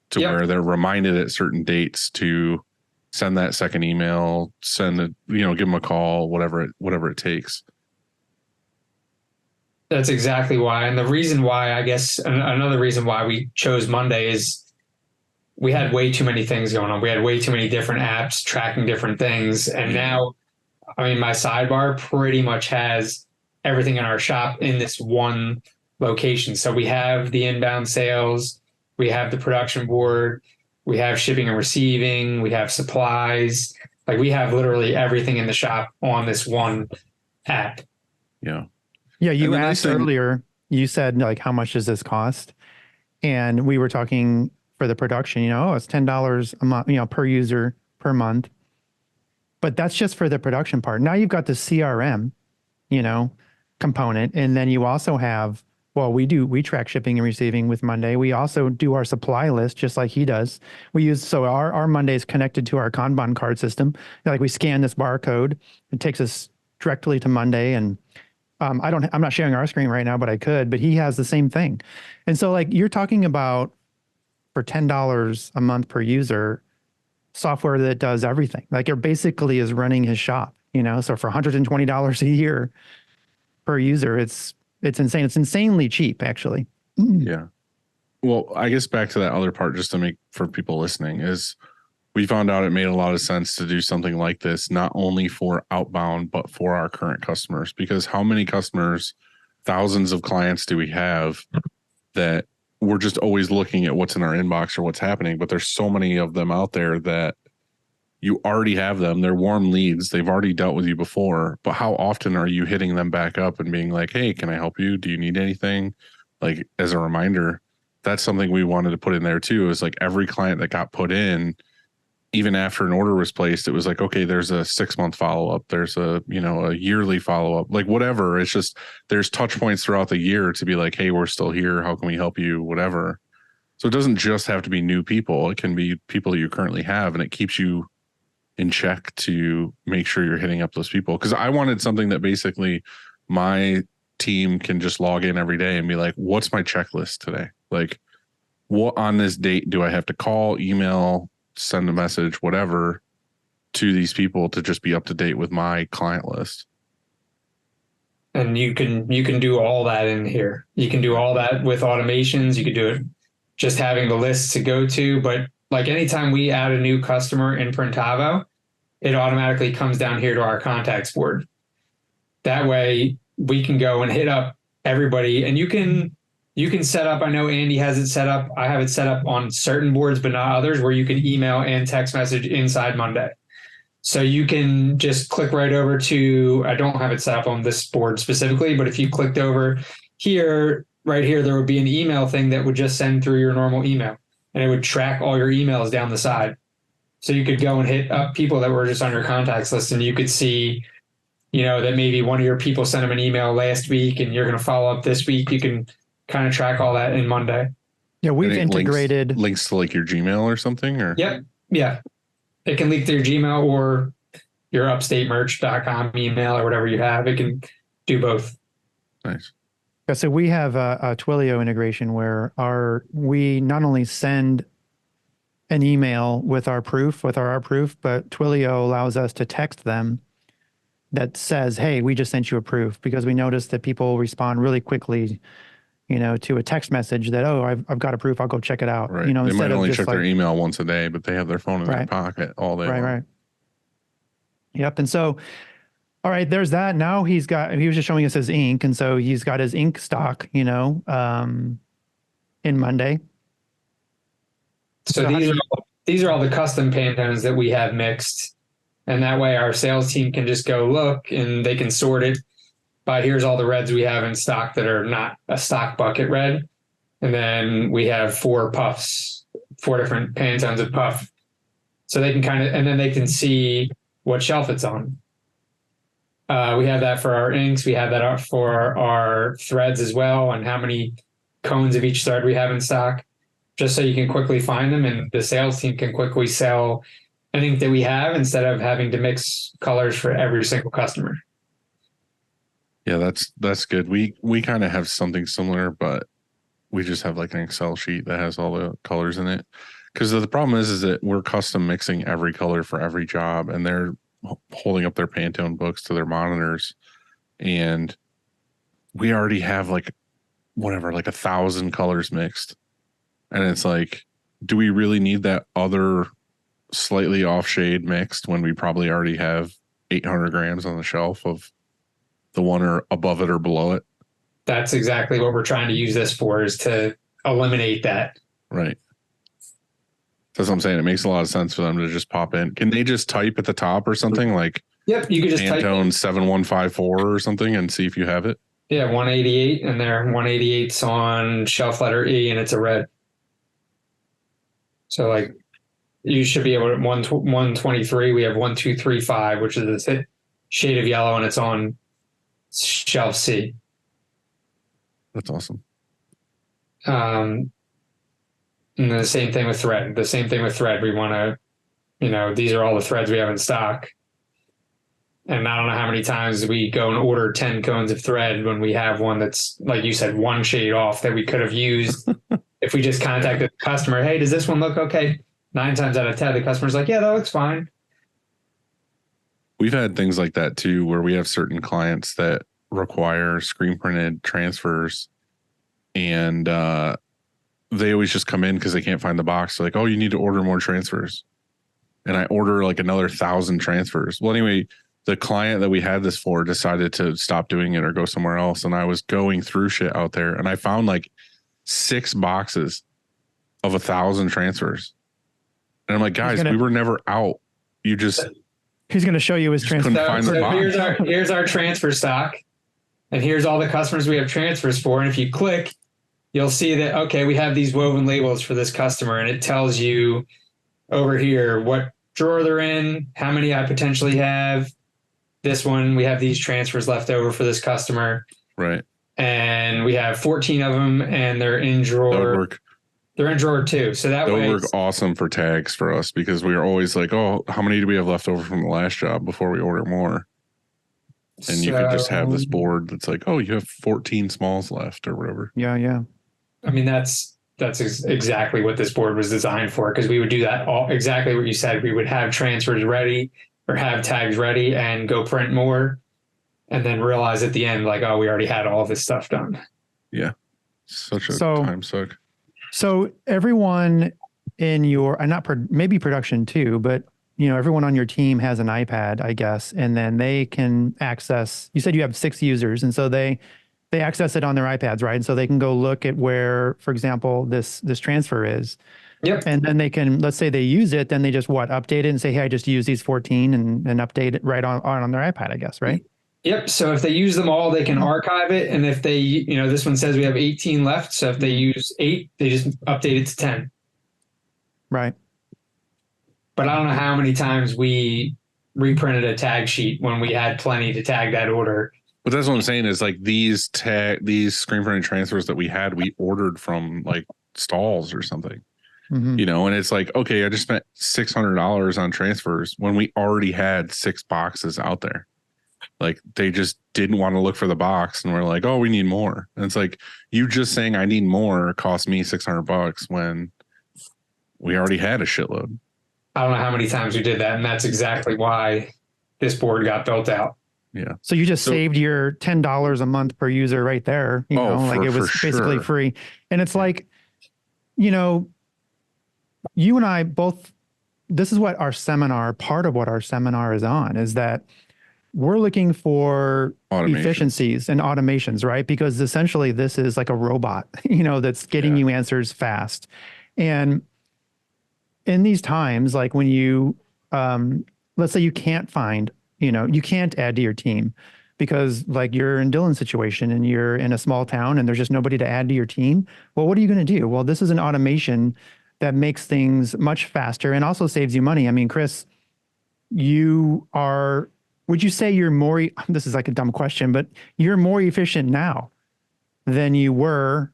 to where they're reminded at certain dates to send that second email, give them a call, whatever it takes. That's exactly why. And the reason why, I guess, another reason why we chose Monday is we had way too many things going on. We had way too many different apps tracking different things. And now, I mean, my sidebar pretty much has everything in our shop in this one location. So we have the inbound sales, we have the production board, we have shipping and receiving, we have supplies. Like we have literally everything in the shop on this one app. Yeah. Yeah. You asked earlier, you said like, how much does this cost? And we were talking for the production, it's $10 a month, per user per month. But that's just for the production part. Now you've got the CRM, component. And then you also have, we track shipping and receiving with Monday. We also do our supply list just like he does. Our Monday is connected to our Kanban card system. Like we scan this barcode, it takes us directly to Monday. And I'm not sharing our screen right now, but I could, but he has the same thing. And so like you're talking about for $10 a month per user, software that does everything. Like it basically is running his shop, so for $120 a year per user, it's insane. It's insanely cheap, actually. Yeah. Well, I guess back to that other part, just to make for people listening, is we found out it made a lot of sense to do something like this, not only for outbound, but for our current customers, because how many customers, thousands of clients do we have that we're just always looking at what's in our inbox or what's happening, but there's so many of them out there that you already have them. They're warm leads. They've already dealt with you before, but how often are you hitting them back up and being like, hey, can I help you? Do you need anything? Like as a reminder, that's something we wanted to put in there too, is like every client that got put in, even after an order was placed, it was like, okay, there's a 6-month follow-up. There's a yearly follow-up, like whatever. It's just, there's touch points throughout the year to be like, hey, we're still here. How can we help you? Whatever. So it doesn't just have to be new people. It can be people you currently have, and it keeps you in check to make sure you're hitting up those people. Cause I wanted something that basically my team can just log in every day and be like, what's my checklist today? Like what on this date do I have to call, email, send a message, whatever, to these people to just be up to date with my client list. And you can do all that in here. You can do all that with automations. You could do it just having the lists to go to. But like anytime we add a new customer in Printavo, it automatically comes down here to our contacts board. That way we can go and hit up everybody, and you can set up, I know Andy has it set up. I have it set up on certain boards, but not others, where you can email and text message inside Monday. So you can just click right over to, I don't have it set up on this board specifically, but if you clicked over here, right here, there would be an email thing that would just send through your normal email, and it would track all your emails down the side. So you could go and hit up people that were just on your contacts list, and you could see, that maybe one of your people sent them an email last week and you're going to follow up this week. You can kind of track all that in Monday. Yeah, we've integrated links to like your Gmail or something, or Yep. Yeah. It can link to your Gmail or your upstatemerch.com email or whatever you have. It can do both. Nice. Yeah, so we have a Twilio integration where we not only send an email with our proof, but Twilio allows us to text them that says, hey, we just sent you a proof, because we noticed that people respond really quickly, to a text message that, oh, I've got a proof, I'll go check it out. Right. They might only check their email once a day, but they have their phone in their pocket all day long. Right. Yep. And so, all right, there's that. Now he was just showing us his ink. And so he's got his ink stock, in Monday. So these are all the custom Pantones that we have mixed. And that way our sales team can just go look and they can sort it by here's all the reds we have in stock that are not a stock bucket red. And then we have 4 puffs, 4 different Pantones of puff. So they can and then they can see what shelf it's on. We have that for our inks. We have that up for our threads as well, and how many cones of each thread we have in stock, just so you can quickly find them, and the sales team can quickly sell an ink that we have instead of having to mix colors for every single customer. Yeah, that's good. We kind of have something similar, but we just have like an Excel sheet that has all the colors in it. Because the problem is that we're custom mixing every color for every job, and they're holding up their Pantone books to their monitors, and we already have like 1,000 colors mixed, and it's like, do we really need that other slightly off shade mixed when we probably already have 800 grams on the shelf of the one or above it or below it? That's exactly what we're trying to use this for, is to eliminate that. Right. That's what I'm saying. It makes a lot of sense for them to just pop in. Can they just type at the top or something like Yep, you could just type Pantone 7154 or something and see if you have it? Yeah, 188, and there 188's on shelf letter E, and it's a red. So like, you should be able to 123. We have 1235, which is a shade of yellow, and it's on shelf C. That's awesome. And the same thing with thread. We want to, these are all the threads we have in stock. And I don't know how many times we go and order 10 cones of thread when we have one that's, like you said, one shade off that we could have used if we just contacted the customer. Hey, does this one look okay? 9 times out of 10, the customer's like, yeah, that looks fine. We've had things like that too, where we have certain clients that require screen printed transfers, and they always just come in because they can't find the box. They're like, oh, you need to order more transfers. And I order like another 1,000 transfers. Well, anyway, the client that we had this for decided to stop doing it or go somewhere else. And I was going through shit out there, and I found like 6 boxes of 1,000 transfers. And I'm like, guys, we were never out. You just... He's going to show you his transfer. So here's our transfer stock, and here's all the customers we have transfers for. And if you click, you'll see that, okay, we have these woven labels for this customer, and it tells you over here what drawer they're in, how many I potentially have. This one, we have these transfers left over for this customer. Right. And we have 14 of them, and they're in drawer. That would work. They're in drawer 2. So that would work awesome for tags for us, because we are always like, oh, how many do we have left over from the last job before we order more? And you could just have this board that's like, oh, you have 14 smalls left or whatever. Yeah, yeah. I mean, that's exactly what this board was designed for, because we would do that exactly what you said. We would have transfers ready or have tags ready and go print more, and then realize at the end, like, oh, we already had all this stuff done. Yeah. Such a time suck. So everyone in your, maybe production too, but everyone on your team has an iPad, I guess, and then they can access, you said you have 6 users, and so they access it on their iPads, right? And so they can go look at where, for example, this transfer is. Yep. And then they can, let's say they use it, then they just update it and say, hey, I just used these 14 and update it right on their iPad, I guess, right? Yep. So if they use them all, they can archive it. And if they, this one says we have 18 left. So if they use 8, they just update it to 10. Right. But I don't know how many times we reprinted a tag sheet when we had plenty to tag that order. But that's what I'm saying is, like, these screen printed transfers that we ordered from like Stalls or something, and it's like, okay, I just spent $600 on transfers when we already had 6 boxes out there. Like, they just didn't want to look for the box, and we're like, oh, we need more. And it's like, you just saying I need more cost me $600 when we already had a shitload. I don't know how many times we did that, and that's exactly why this board got built out. Yeah. So you just saved your $10 a month per user right there. It was basically free. And it's like, you and I both, this is what part of what our seminar is on, is that we're looking for efficiencies and automations, right? Because essentially this is like a robot, that's getting you answers fast. And in these times, like when you, let's say you can't find, you can't add to your team because like you're in Dylan's situation and you're in a small town and there's just nobody to add to your team. Well, what are you going to do? Well, this is an automation that makes things much faster and also saves you money. I mean, Chris, you are would you say you're more, this is like a dumb question, but you're more efficient now than you were,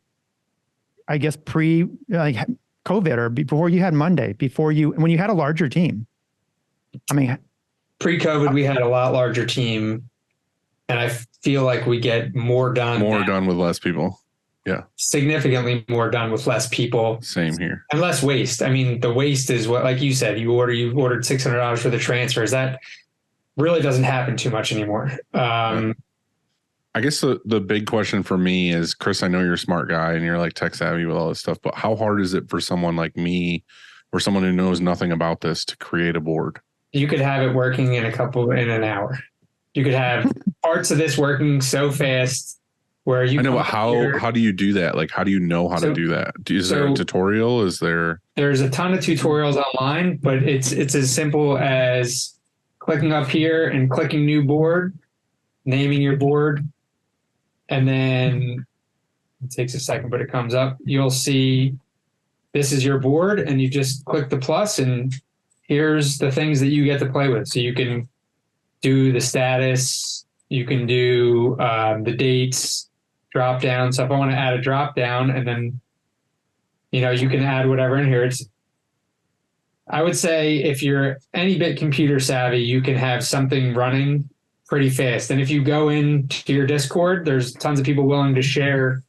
I guess, like COVID or before you had Monday, when you had a larger team? I mean, Pre-COVID, we had a lot larger team, and I feel like we get more done. More now. done with less people. Yeah. Significantly more done with less people. Same here. And less waste. I mean, the waste is what, like you said, you ordered $600 for the transfers. That really doesn't happen too much anymore. Right. I guess the big question for me is, Chris, I know you're a smart guy and you're like tech savvy with all this stuff, but how hard is it for someone like me or someone who knows nothing about this to create a board? You could have it working in an hour. You could have parts of this working so fast where you. I know, but how do you do that? Like, how do you know how to do that? Is there a tutorial? There's a ton of tutorials online, but it's as simple as clicking up here and clicking new board, naming your board. And then it takes a second, but it comes up. You'll see this is your board, and you just click the plus, and here's the things that you get to play with. So you can do the status, you can do the dates, drop down. So if I want to add a drop down, and then you can add whatever in here. I would say if you're any bit computer savvy, you can have something running pretty fast. And if you go into your Discord, there's tons of people willing to share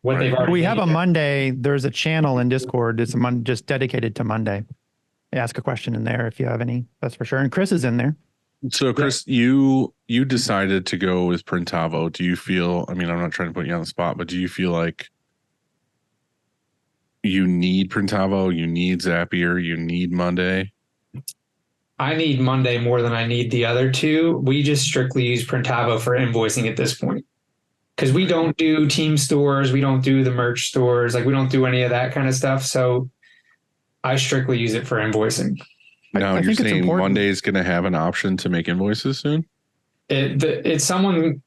what they've already. We have a Monday. There's a channel in Discord. It's just dedicated to Monday. Ask a question in there if you have any. That's for sure. And Chris is in there. So, Chris, you decided to go with Printavo. Do you feel? I mean, I'm not trying to put you on the spot, but do you feel like you need Printavo? You need Zapier? You need Monday? I need Monday more than I need the other two. We just strictly use Printavo for invoicing at this point. Because we don't do team stores. We don't do the merch stores. Like, we don't do any of that kind of stuff. So I strictly use it for invoicing. Now, you're saying Monday is going to have an option to make invoices soon? It's someone's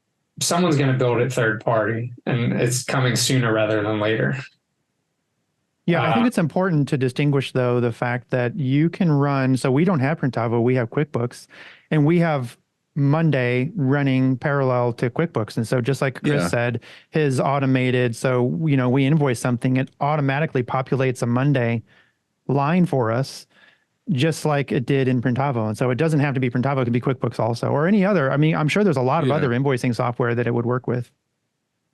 going to build it third party, and it's coming sooner rather than later. Yeah, I think it's important to distinguish, though, the fact that you can run. So we don't have Printavo, we have QuickBooks, and we have Monday running parallel to QuickBooks. And so just like Chris said, his automated, so, we invoice something, it automatically populates a Monday line for us, just like it did in Printavo. And so it doesn't have to be Printavo, it could be QuickBooks also, or any other. I mean, I'm sure there's a lot of other invoicing software that it would work with.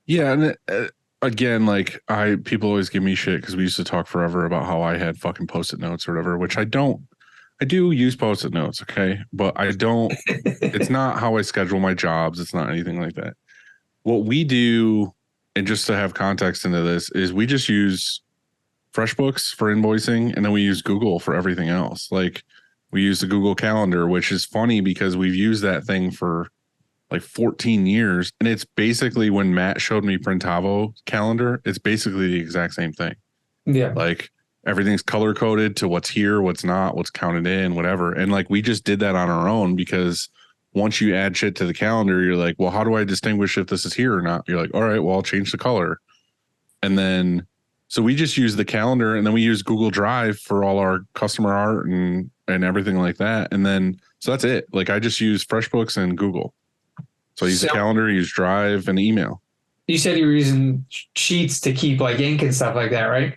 Yeah. And again, like people always give me shit because we used to talk forever about how I had fucking Post-it notes or whatever, which I don't. I do use Post-it notes, okay, but I don't. It's not how I schedule my jobs. It's not anything like that. What we do, and just to have context into this, is we just use FreshBooks for invoicing, and then we use Google for everything else. Like, we use the Google Calendar, which is funny because we've used that thing for like 14 years. And it's basically, when Matt showed me Printavo calendar, it's basically the exact same thing. Yeah. Like, everything's color coded to what's here, what's not, what's counted in, whatever. And like, we just did that on our own because once you add shit to the calendar, you're like, well, how do I distinguish if this is here or not? You're like, all right, well, I'll change the color. And then, so we just use the calendar, and then we use Google Drive for all our customer art and everything like that. And then, so that's it. Like, I just use FreshBooks and Google. So I use the calendar, use Drive, and email. You said you were using Sheets to keep like ink and stuff like that, right?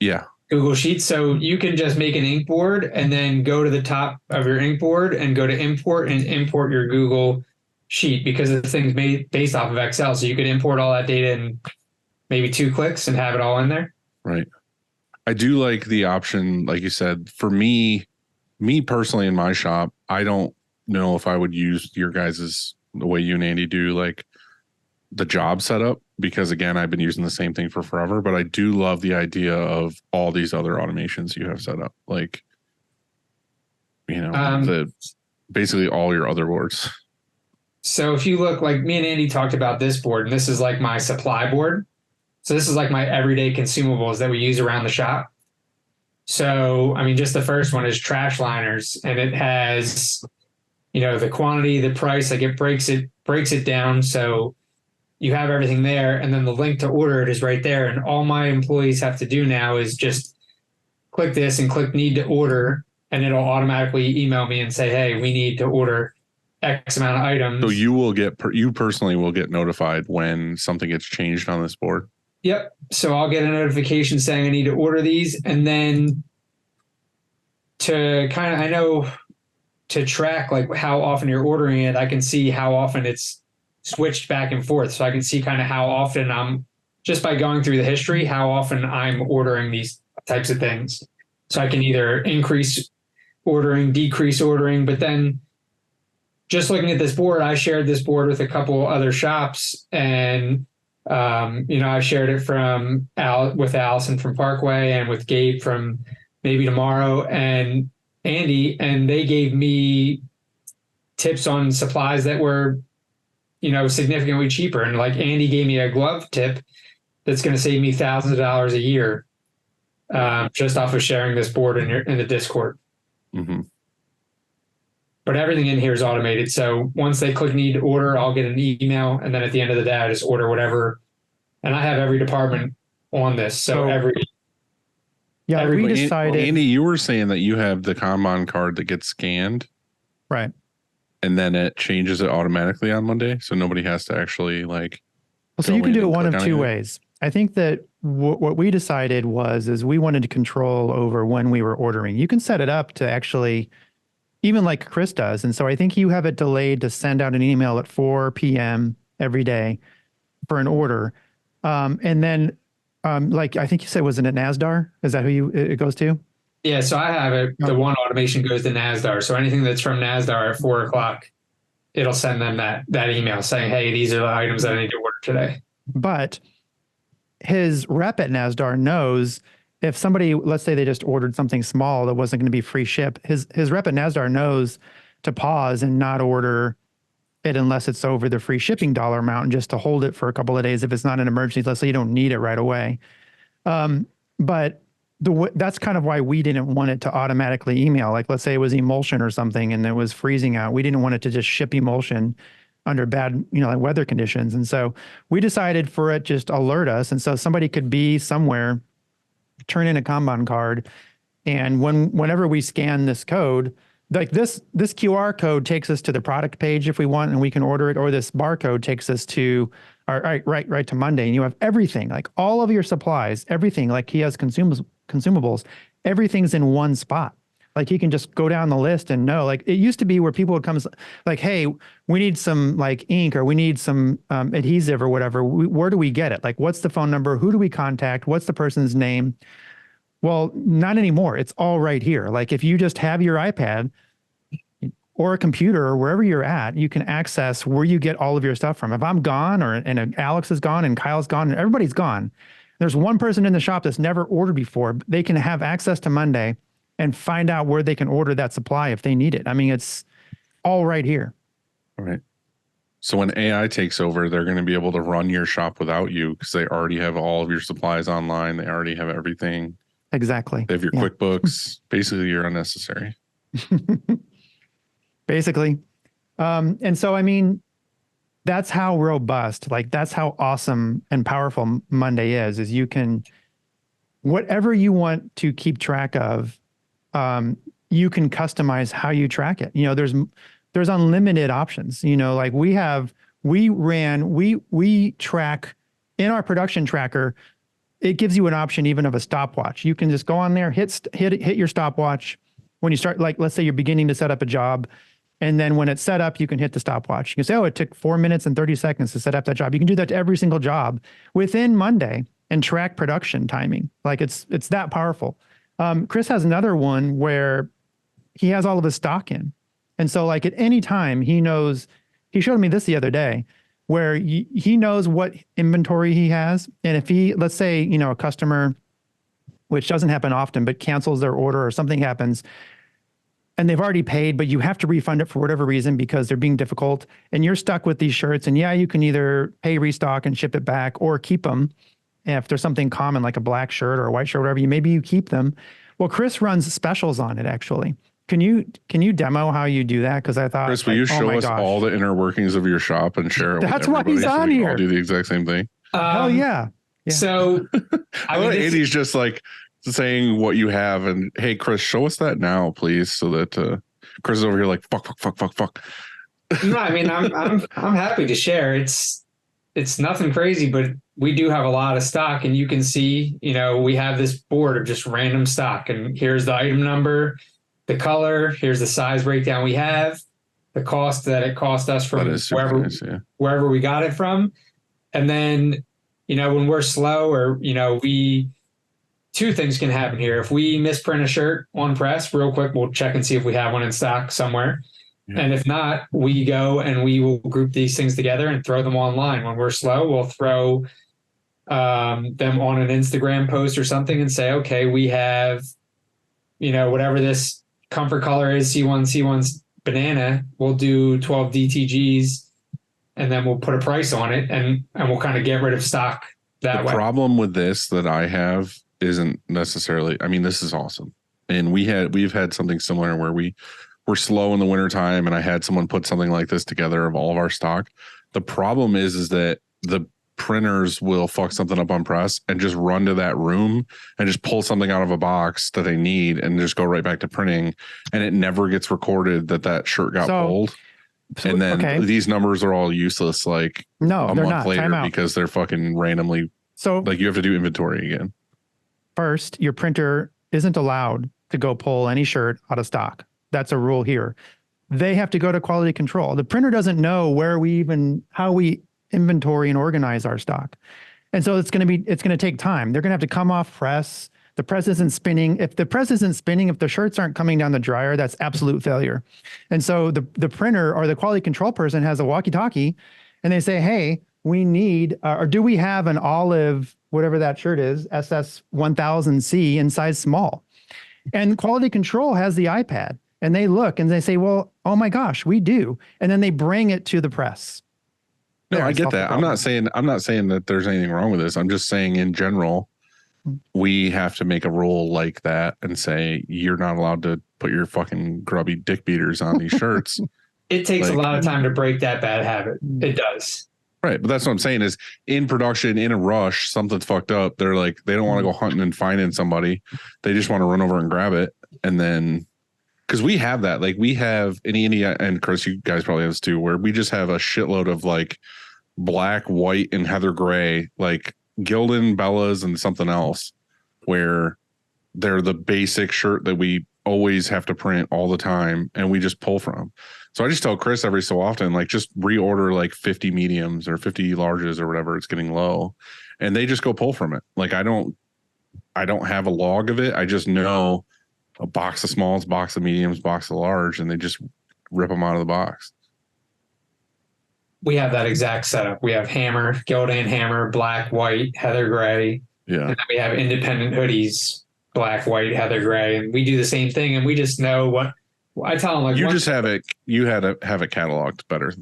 Yeah. Google Sheets. So you can just make an ink board and then go to the top of your ink board and go to import and import your Google Sheet, because the thing's made based off of Excel. So you could import all that data in maybe 2 clicks and have it all in there. Right. I do like the option, like you said. For me personally, in my shop, I don't know if I would use your guys's, the way you and Andy do, like the job setup, because again, I've been using the same thing for forever, but I do love the idea of all these other automations you have set up. Like, basically all your other boards. So if you look, like me and Andy talked about this board, and this is like my supply board. So this is like my everyday consumables that we use around the shop. So, I mean, just the first one is trash liners, and it has, the quantity, the price, like it breaks it down. So you have everything there, and then the link to order it is right there. And all my employees have to do now is just click this and click need to order, and it'll automatically email me and say, hey, we need to order X amount of items. So you personally will get notified when something gets changed on this board. Yep. So I'll get a notification saying I need to order these, and then to kind of, I know to track like how often you're ordering it, I can see how often it's switched back and forth. So I can see kind of how often I'm, just by going through the history, how often I'm ordering these types of things. So I can either increase ordering, decrease ordering, but then just looking at this board, I shared this board with a couple other shops, and I shared it with Allison from Parkway and with Gabe from Maybe Tomorrow and Andy, and they gave me tips on supplies that were, significantly cheaper. And like Andy gave me a glove tip that's going to save me thousands of dollars a year, just off of sharing this board in the Discord. Mm-hmm. But everything in here is automated. So once they click need to order, I'll get an email, and then at the end of the day, I just order whatever. And I have every department on this. So we decided. Andy, you were saying that you have the Kanban card that gets scanned, right? And then it changes it automatically on Monday, so nobody has to actually like. Well, so you can do it one of two ways. I think that what we decided is we wanted to control over when we were ordering. You can set it up to actually, even like Chris does. And so I think you have it delayed to send out an email at 4 p.m. every day for an order. And then, like I think you said, was it at NASDAR? Is that who it goes to? Yeah, so I have it. The one automation goes to NASDAR. So anything that's from NASDAR at 4 o'clock, it'll send them that email saying, hey, these are the items that I need to order today. But his rep at NASDAR knows if somebody, let's say they just ordered something small that wasn't going to be free ship, his rep at NASDAR knows to pause and not order it unless it's over the free shipping dollar amount, and just to hold it for a couple of days if it's not an emergency. Let's say you don't need it right away. But that's kind of why we didn't want it to automatically email. Like, let's say it was emulsion or something and it was freezing out. We didn't want it to just ship emulsion under bad, like weather conditions. And so we decided for it just alert us. And so somebody could be somewhere, turn in a Kanban card, and whenever we scan this code, like this QR code takes us to the product page if we want, and we can order it, or this barcode takes us to right to Monday, and you have everything, like all of your supplies, everything, like he has consumables, everything's in one spot. Like he can just go down the list and know. Like it used to be where people would come like, hey, we need some like ink, or we need some adhesive or whatever. Where do we get it? Like, what's the phone number? Who do we contact? What's the person's name? Well, not anymore. It's all right here. Like if you just have your iPad or a computer or wherever you're at, you can access where you get all of your stuff from. If I'm gone and Alex is gone and Kyle's gone and everybody's gone, there's one person in the shop that's never ordered before. They can have access to Monday and find out where they can order that supply if they need it. I mean, it's all right here. All right. So when AI takes over, they're going to be able to run your shop without you because they already have all of your supplies online. They already have everything. Exactly. They have your QuickBooks. Basically, you're unnecessary. Basically. And so, I mean, that's how robust, like that's how awesome and powerful Monday is you can, whatever you want to keep track of, you can customize how you track it. There's unlimited options, like we track in our production tracker. It gives you an option even of a stopwatch. You can just go on there, hit your stopwatch when you start, like, let's say you're beginning to set up a job. And then when it's set up, you can hit the stopwatch. You can say, oh, it took 4 minutes and 30 seconds to set up that job. You can do that to every single job within Monday and track production timing. Like it's that powerful. Chris has another one where he has all of his stock in. And so like at any time he knows, he showed me this the other day, where he knows what inventory he has. And if he, let's say, a customer, which doesn't happen often, but cancels their order or something happens, and they've already paid, but you have to refund it for whatever reason because they're being difficult, and you're stuck with these shirts, and you can either pay restock and ship it back or keep them. And if there's something common like a black shirt or a white shirt, whatever, maybe you keep them. Well, Chris runs specials on it, actually. Can you demo how you do that? Because I thought, Chris, will you show us all the inner workings of your shop and share it with everybody? That's why he's on here. All do the exact same thing. Hell yeah. So Andy's just like saying what you have, and hey, Chris, show us that now, please, so that Chris is over here like fuck. No, I mean, I'm happy to share. It's nothing crazy, but we do have a lot of stock, and you can see, we have this board of just random stock, and here's the item number, the color, here's the size breakdown we have, the cost that it cost us That from is super wherever nice, yeah. wherever we got it from. And then, when we're slow or, two things can happen here. If we misprint a shirt on press real quick, we'll check and see if we have one in stock somewhere. Yeah. And if not, we go and we will group these things together and throw them online. When we're slow, we'll throw them on an Instagram post or something and say, okay, we have, whatever this comfort color is, C1's banana, we'll do 12 DTGs and then we'll put a price on it and we'll kind of get rid of stock that way. The problem with this that I have isn't necessarily, I mean, this is awesome. And we've had something similar where we were slow in the wintertime and I had someone put something like this together of all of our stock. The problem is that the printers will fuck something up on press and just run to that room and just pull something out of a box that they need and just go right back to printing. And it never gets recorded that shirt got pulled. And then these numbers are all useless like a month later because they're fucking randomly. So like you have to do inventory again. First, your printer isn't allowed to go pull any shirt out of stock. That's a rule here. They have to go to quality control. The printer doesn't know how we inventory and organize our stock. And so it's going to take time. They're going to have to come off press. The press isn't spinning. If the press isn't spinning, if the shirts aren't coming down the dryer, that's absolute failure. And so the printer or the quality control person has a walkie-talkie and they say, hey, we need, or do we have an olive, whatever that shirt is, SS 1000C in size small? And quality control has the iPad and they look and they say, well, oh my gosh, we do. And then they bring it to the press. No, I get that. I'm not saying that there's anything wrong with this. I'm just saying in general, we have to make a rule like that and say, you're not allowed to put your fucking grubby dick beaters on these shirts. It takes a lot of time to break that bad habit. It does. Right. But that's what I'm saying is in production, in a rush, something's fucked up. They're like, they don't want to go hunting and finding somebody. They just want to run over and grab it. And then, because we have that, like we have in India, and Chris, you guys probably have this too, where we just have a shitload of like black, white, and heather gray, like Gildan, Bellas, and something else, where they're the basic shirt that we always have to print all the time, and we just pull from. So I just tell Chris every so often, like just reorder like 50 mediums or 50 larges or whatever, it's getting low, and they just go pull from it. Like I don't have a log of it. I just know a box of smalls, box of mediums, box of large, and they just rip them out of the box. We have that exact setup. We have hammer, Gildan hammer, black, white, heather gray. Yeah. And then we have independent hoodies, black, white, heather gray. And we do the same thing. And we just know what I tell them. Like you just have it. You had to have it cataloged better.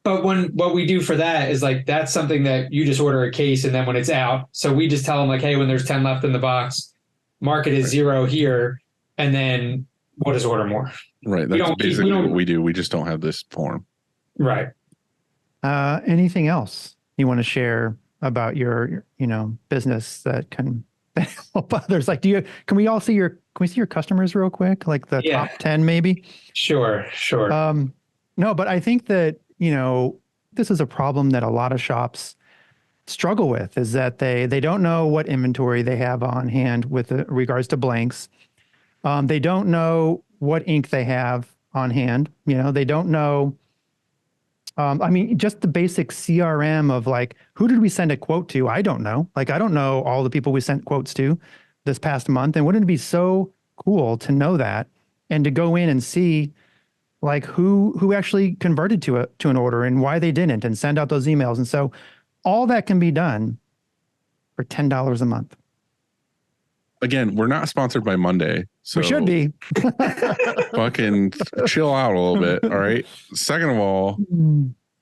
But what we do for that is like, that's something that you just order a case. And then when it's out, so we just tell them like, hey, when there's 10 left in the box, mark it as 0 here. And then we'll just order more. Right. That's basically what we do. We just don't have this form. Right. Anything else you want to share about your business that can help others? Like, can we see your customers real quick? Like the top 10 maybe? Sure. No, but I think that, this is a problem that a lot of shops struggle with, is that they don't know what inventory they have on hand with regards to blanks. They don't know what ink they have on hand. They don't know. Just the basic CRM of like, who did we send a quote to? I don't know. Like, I don't know all the people we sent quotes to this past month. And wouldn't it be so cool to know that and to go in and see like who actually converted to an order and why they didn't, and send out those emails. And so all that can be done for $10 a month. Again, we're not sponsored by Monday. So we should be. Fucking chill out a little bit. All right. Second of all,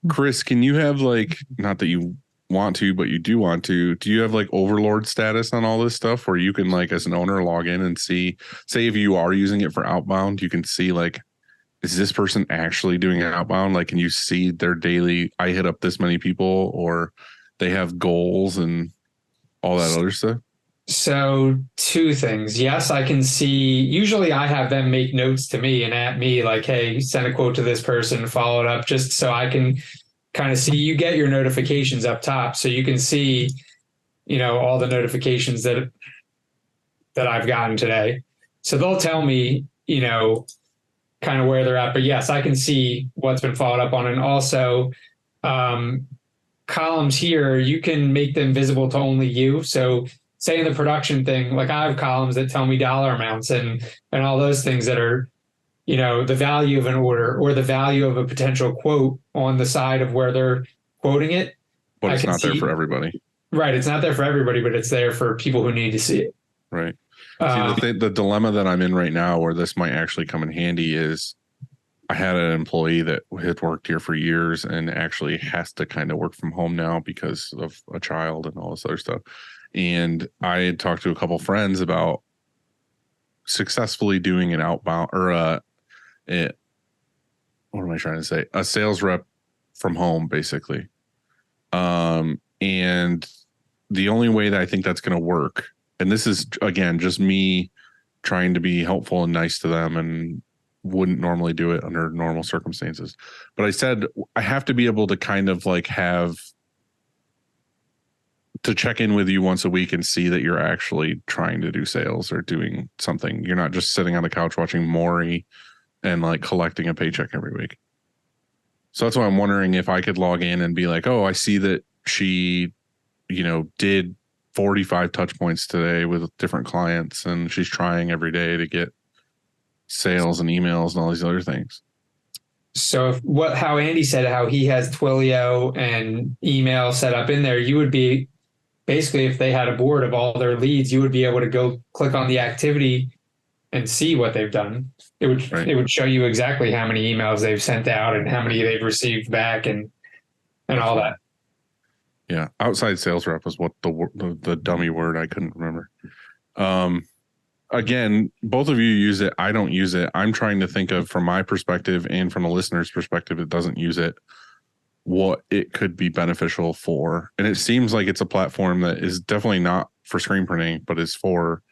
Chris, can you have like, not that you want to, but you do want to, do you have like overlord status on all this stuff where you can like as an owner log in and see, say if you are using it for outbound, you can see like, is this person actually doing an outbound? Like, can you see their daily, I hit up this many people, or they have goals and all that other stuff? So two things. Yes, I can see. Usually I have them make notes to me and at me like, hey, send a quote to this person, follow it up, just so I can kind of see. You get your notifications up top. So you can see, all the notifications that I've gotten today. So they'll tell me, kind of where they're at. But yes, I can see what's been followed up on. And also, columns here, you can make them visible to only you. So say in the production thing, like I have columns that tell me dollar amounts and all those things that are, the value of an order or the value of a potential quote on the side of where they're quoting it. But it's not there for everybody. Right. It's not there for everybody, but it's there for people who need to see it. Right. See, the dilemma that I'm in right now, where this might actually come in handy, is I had an employee that had worked here for years and actually has to kind of work from home now because of a child and all this other stuff. And I had talked to a couple friends about successfully doing an outbound or what am I trying to say? A sales rep from home, basically. And the only way that I think that's going to work, and this is, again, just me trying to be helpful and nice to them and wouldn't normally do it under normal circumstances. But I said, I have to be able to kind of like have to check in with you once a week and see that you're actually trying to do sales or doing something. You're not just sitting on the couch watching Maury and like collecting a paycheck every week. So that's why I'm wondering if I could log in and be like, oh, I see that she, did 45 touch points today with different clients and she's trying every day to get sales and emails and all these other things. So how Andy said, how he has Twilio and email set up in there, you would be basically, if they had a board of all their leads, you would be able to go click on the activity and see what they've done. It would show you exactly how many emails they've sent out and how many they've received back and all that. Yeah, outside sales rep was what the dummy word I couldn't remember. Again, both of you use it. I don't use it. I'm trying to think of, from my perspective and from a listener's perspective, it doesn't use it, what it could be beneficial for. And it seems like it's a platform that is definitely not for screen printing, but is for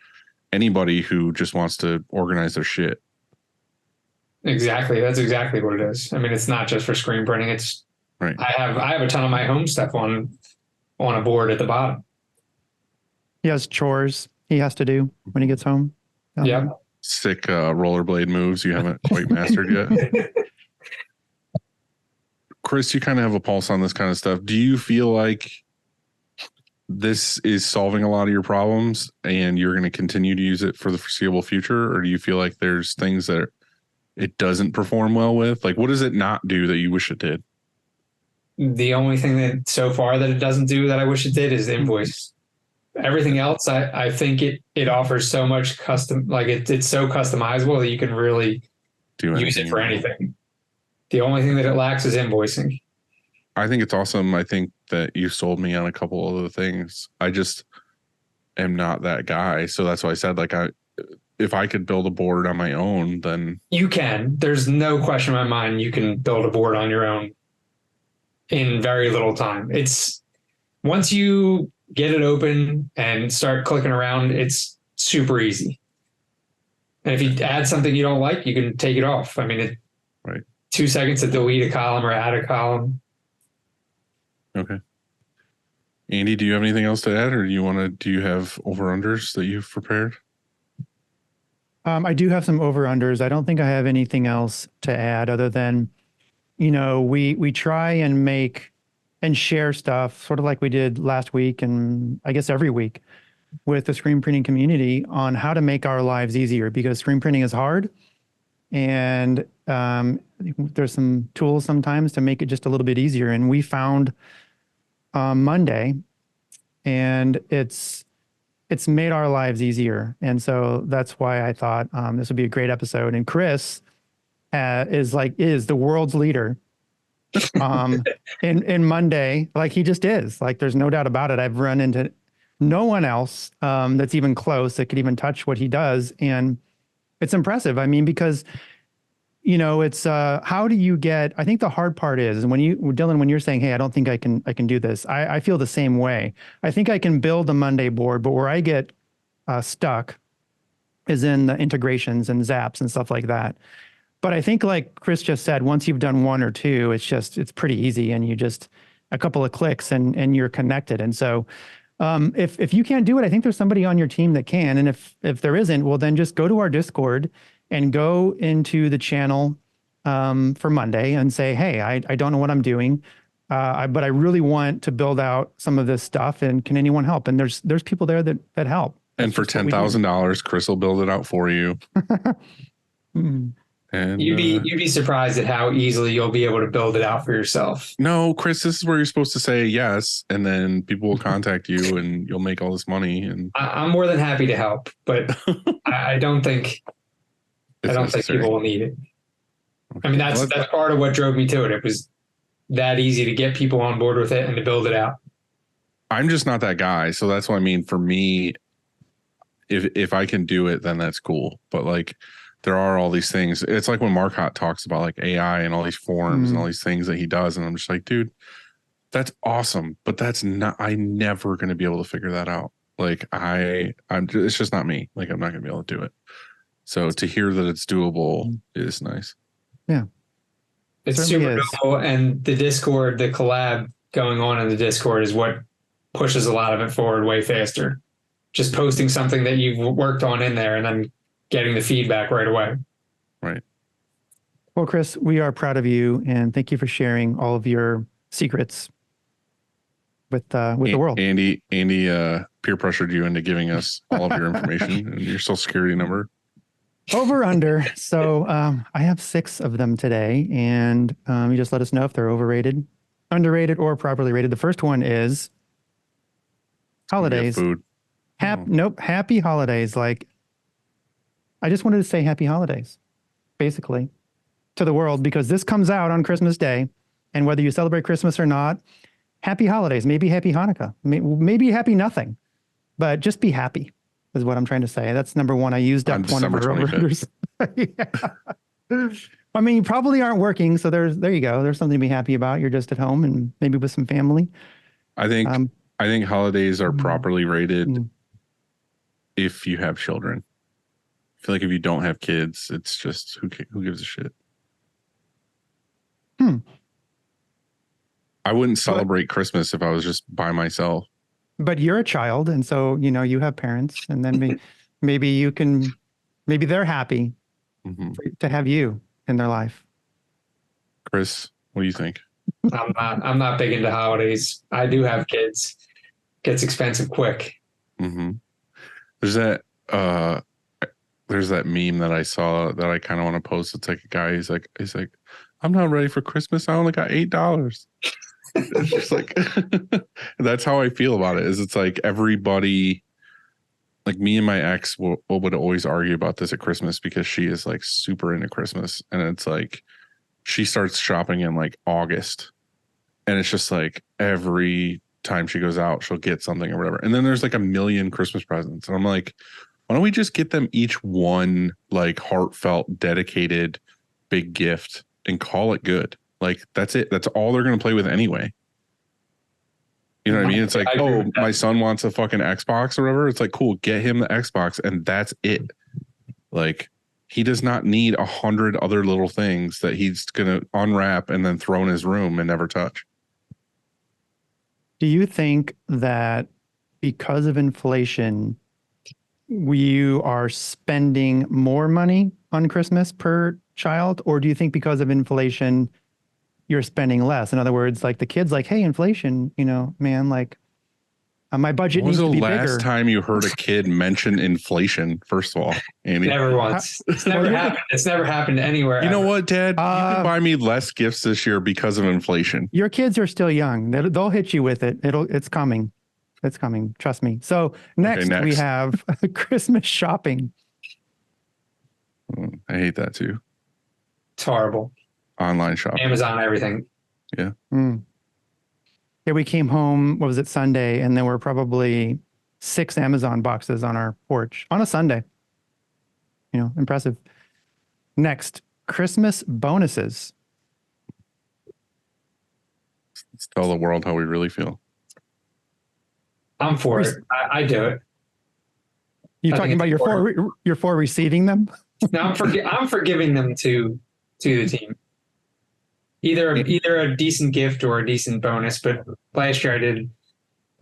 anybody who just wants to organize their shit. Exactly. That's exactly what it is. I mean, it's not just for screen printing. It's right. I have a ton of my home stuff on a board at the bottom. He has chores he has to do when he gets home. Yeah. Sick rollerblade moves you haven't quite mastered yet. Chris, you kind of have a pulse on this kind of stuff. Do you feel like this is solving a lot of your problems and you're going to continue to use it for the foreseeable future? Or do you feel like there's things that it doesn't perform well with? Like, what does it not do that you wish it did? The only thing that so far that it doesn't do that I wish it did is invoice. Everything else, I think it offers so much custom, like it's so customizable that you can really use it for anything. The only thing that it lacks is invoicing. I think it's awesome. I think that you sold me on a couple of the things. I just am not that guy. So that's why I said, like, if I could build a board on my own, then you can. There's no question in my mind you can build a board on your own in very little time. It's once you get it open and start clicking around, it's super easy. And if you add something you don't like, you can take it off. I mean, right. 2 seconds to delete a column or add a column. Okay. Andy, do you have anything else to add, or do you have over-unders that you've prepared? I do have some over-unders. I don't think I have anything else to add other than, we try and make and share stuff sort of like we did last week and I guess every week with the screen printing community on how to make our lives easier, because screen printing is hard. And there's some tools sometimes to make it just a little bit easier. And we found Monday, and it's made our lives easier. And so that's why I thought this would be a great episode. And Chris is the world's leader in Monday. Like, he just is. Like, there's no doubt about it. I've run into no one else that's even close that could even touch what he does. And it's impressive. I mean, because, it's how do you get, I think the hard part is Dylan, when you're saying, hey, I don't think I can do this. I feel the same way. I think I can build a Monday board, but where I get stuck is in the integrations and zaps and stuff like that. But I think, like Chris just said, once you've done one or two, it's pretty easy, and you just a couple of clicks and you're connected. And so, if you can't do it, I think there's somebody on your team that can. And if there isn't, well, then just go to our Discord and go into the channel for Monday and say, hey, I don't know what I'm doing, but I really want to build out some of this stuff, and can anyone help? And there's people there that help. And for $10,000, Chris will build it out for you. And You'd be surprised at how easily you'll be able to build it out for yourself. no, Chris, this is where you're supposed to say yes, and then people will contact you, and you'll make all this money. And I'm more than happy to help, but I don't think necessary. people will need it. I mean, that's part of what drove me to it. It was that easy to get people on board with it and to build it out. I'm just not that guy, so that's what I mean. For me, if I can do it, then that's cool. But like, there are all these things. It's like when Marcotte talks about like AI and all these forums and all these things that he does, and I'm just like, dude, that's awesome, but that's not. I'm never going to be able to figure that out. Like it's just not me. Like I'm not going to be able to do it. So to hear that it's doable is nice. Yeah, it's super cool. And the Discord, the collab going on in the Discord is what pushes a lot of it forward way faster. Just posting something that you've worked on in there and then getting the feedback right away. Right. Well, Chris, we are proud of you, and thank you for sharing all of your secrets with the world. Andy peer pressured you into giving us all of your information and your social security number. Over under. So I have 6 of them today, and you just let us know if they're overrated, underrated, or properly rated. The first one is holidays. Food. Nope. Happy holidays. Like, I just wanted to say happy holidays, basically, to the world, because this comes out on Christmas Day. And whether you celebrate Christmas or not, happy holidays, maybe happy Hanukkah, maybe happy nothing, but just be happy is what I'm trying to say. That's number one. I used up one of our overrunners. I mean, you probably aren't working. So there you go. There's something to be happy about. You're just at home and maybe with some family. I think holidays are properly rated if you have children. I feel like if you don't have kids, it's just who gives a shit. I wouldn't celebrate Christmas if I was just by myself. But you're a child, and so you have parents, and then maybe they're happy to have you in their life. Chris, what do you think? I'm not big into holidays. I do have kids. Gets expensive quick. There's that meme that I saw that I kind of want to post. It's like a guy. He's like, I'm not ready for Christmas. I only got $8. It's just like that's how I feel about it. It's like everybody, like me and my ex would always argue about this at Christmas because she is like super into Christmas, and it's like she starts shopping in like August, and it's just like every time she goes out, she'll get something or whatever. And then there's like a million Christmas presents, and I'm like, why don't we just get them each one like heartfelt, dedicated, big gift and call it good? Like that's it. That's all they're gonna play with anyway. You know what I mean? It's like, oh, my son wants a fucking Xbox or whatever. It's like, cool, get him the Xbox, and that's it. Like, he does not need 100 other little things that he's gonna unwrap and then throw in his room and never touch. Do you think that because of inflation, you are spending more money on Christmas per child, or do you think because of inflation you're spending less? In other words, like the kids, like, hey, inflation, man, like my budget needs to be bigger. When was the last time you heard a kid mention inflation? First of all, Andy, never once. It's never happened. It's never happened anywhere. You know what, Dad? You can buy me less gifts this year because of inflation. Your kids are still young. They'll hit you with it. It's coming. It's coming. Trust me. So next. We have Christmas shopping. I hate that too. It's horrible. Online shopping. Amazon, everything. Yeah. Yeah, we came home, what was it, Sunday, and there were probably 6 Amazon boxes on our porch on a Sunday. Impressive. Next, Christmas bonuses. Let's tell the world how we really feel. I'm for it. I do it. You're I talking think about it's you're for receiving them? No, I'm forgiving them to the team. Either a decent gift or a decent bonus. But last year I did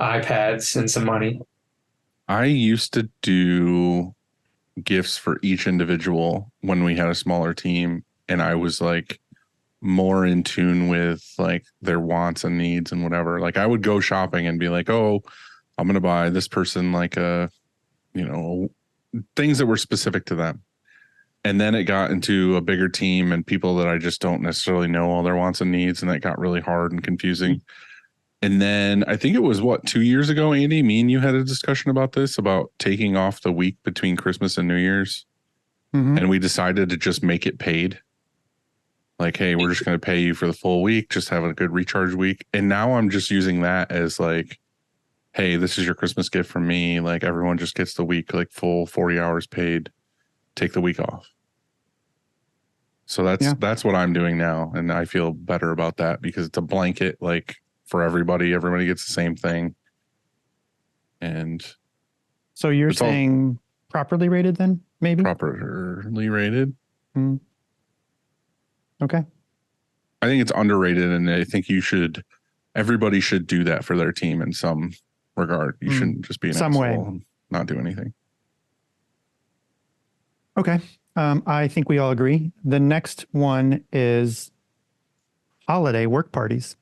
iPads and some money. I used to do gifts for each individual when we had a smaller team, and I was like more in tune with like their wants and needs and whatever. Like I would go shopping and be like, oh, I'm gonna buy this person like things that were specific to them. And then it got into a bigger team and people that I just don't necessarily know all their wants and needs, and that got really hard and confusing. And then I think it was 2 years ago, Andy, me and you had a discussion about this, about taking off the week between Christmas and New Year's. Mm-hmm. And we decided to just make it paid. Like, hey, we're just going to pay you for the full week. Just have a good recharge week. And now I'm just using that as like, hey, this is your Christmas gift from me. Like everyone just gets the week, like full 40 hours paid. Take the week off. So that's what I'm doing now. And I feel better about that because it's a blanket, like for everybody. Everybody gets the same thing. And so you're saying properly rated then, maybe? Properly rated. Mm. Okay. I think it's underrated, and I think everybody should do that for their team in some regard. You shouldn't just be an some asshole way and not do anything. Okay. I think we all agree. The next one is holiday work parties.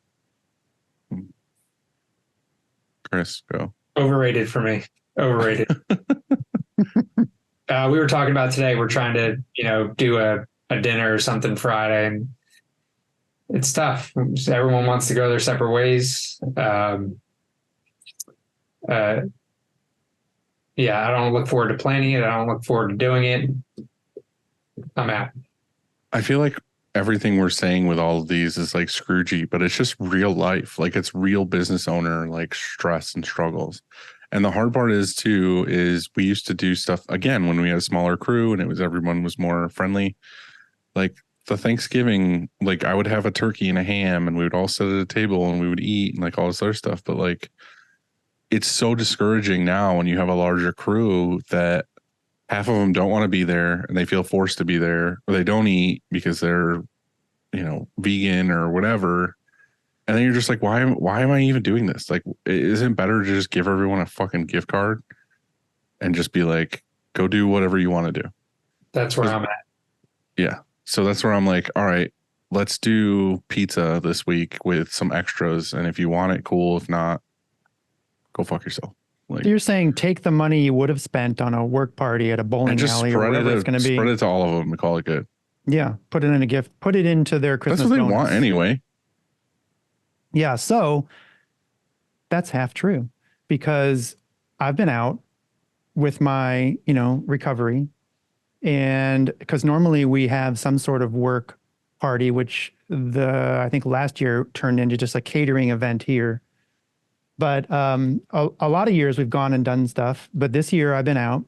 Chris, go. Overrated for me. Overrated. We were talking about today. We're trying to, do a dinner or something Friday, and it's tough. Everyone wants to go their separate ways. I don't look forward to planning it. I don't look forward to doing it. I'm out. I feel like everything we're saying with all of these is like Scroogey, but it's just real life. Like it's real business owner, like stress and struggles. And the hard part is we used to do stuff again when we had a smaller crew and everyone was more friendly. Like the Thanksgiving, like I would have a turkey and a ham and we would all sit at a table and we would eat and like all this other stuff. But like, it's so discouraging now when you have a larger crew that half of them don't want to be there and they feel forced to be there, or they don't eat because they're, vegan or whatever. And then you're just like, why am I even doing this? Like, isn't it better to just give everyone a fucking gift card and just be like, go do whatever you want to do? That's where I'm at. Yeah. So that's where I'm like, all right, let's do pizza this week with some extras. And if you want it, cool. If not, go fuck yourself. Like, so you're saying take the money you would have spent on a work party at a bowling alley or whatever it's going to be. Spread it to all of them and call it good. Yeah. Put it in a gift. Put it into their Christmas bonus. That's what they bonus. want anyway. Yeah. So that's half true because I've been out with my, recovery, and because normally we have some sort of work party, which I think last year turned into just a catering event here. But a lot of years we've gone and done stuff, but this year I've been out.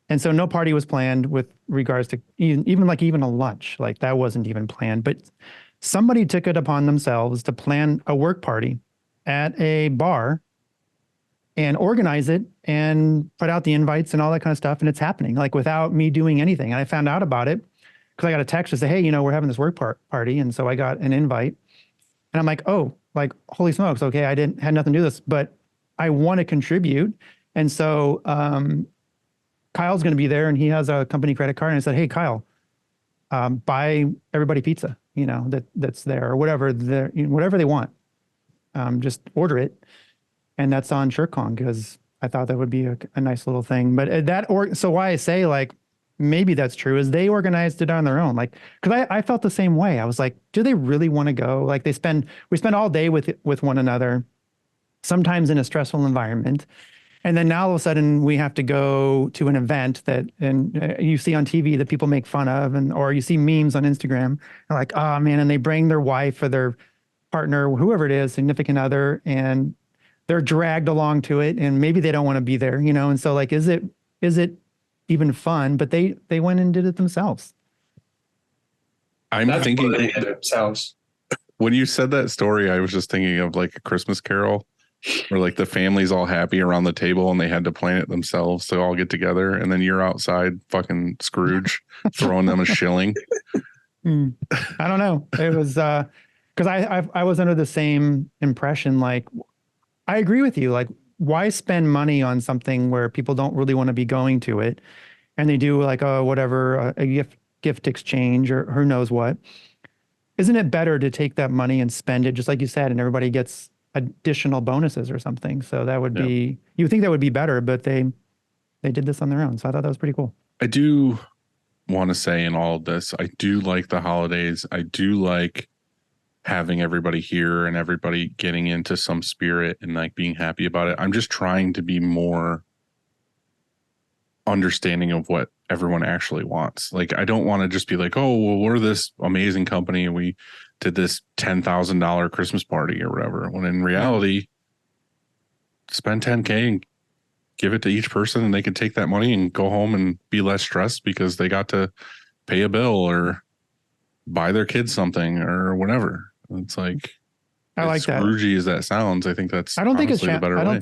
And so no party was planned with regards to even a lunch, like that wasn't even planned. But somebody took it upon themselves to plan a work party at a bar and organize it and put out the invites and all that kind of stuff. And it's happening like without me doing anything. And I found out about it because I got a text to say, hey, we're having this work party. And so I got an invite and I'm like, oh, like, holy smokes. Okay. Had nothing to do with this, but I want to contribute. And so, Kyle's going to be there and he has a company credit card. And I said, hey, Kyle, buy everybody pizza, that's there or whatever, whatever they want. Just order it. And that's on ShireCon because I thought that would be a nice little thing. But so why I say like, maybe that's true is they organized it on their own. Like, cause I felt the same way. I was like, do they really want to go? Like we spend all day with one another, sometimes in a stressful environment. And then now all of a sudden we have to go to an event and you see on TV that people make fun of, or you see memes on Instagram. They're like, oh man, and they bring their wife or their partner, whoever it is, significant other, and they're dragged along to it, and maybe they don't want to be there, And so like, is it even fun? But they went and did it themselves. That's thinking they did it themselves. When you said that story, I was just thinking of like A Christmas Carol. where like the family's all happy around the table and they had to plan it themselves to all get together, and then you're outside fucking Scrooge throwing them a shilling. I don't know. It was because I was under the same impression. Like, I agree with you. Like, why spend money on something where people don't really want to be going to it, and they do like a gift exchange or who knows what? Isn't it better to take that money and spend it just like you said, and everybody gets additional bonuses or something? So that would be, you would think that would be better, but they did this on their own. So I thought that was pretty cool. I do want to say in all of this, I do like the holidays. I do like having everybody here and everybody getting into some spirit and like being happy about it. I'm just trying to be more understanding of what everyone actually wants. Like, I don't want to just be like, oh, well, we're this amazing company and we did this $10,000 Christmas party or whatever. When in reality, spend $10K and give it to each person, and they can take that money and go home and be less stressed because they got to pay a bill or buy their kids something or whatever. It's like, I like that. Scroogey as that sounds, I think that's I don't think honestly it's the better I don't way.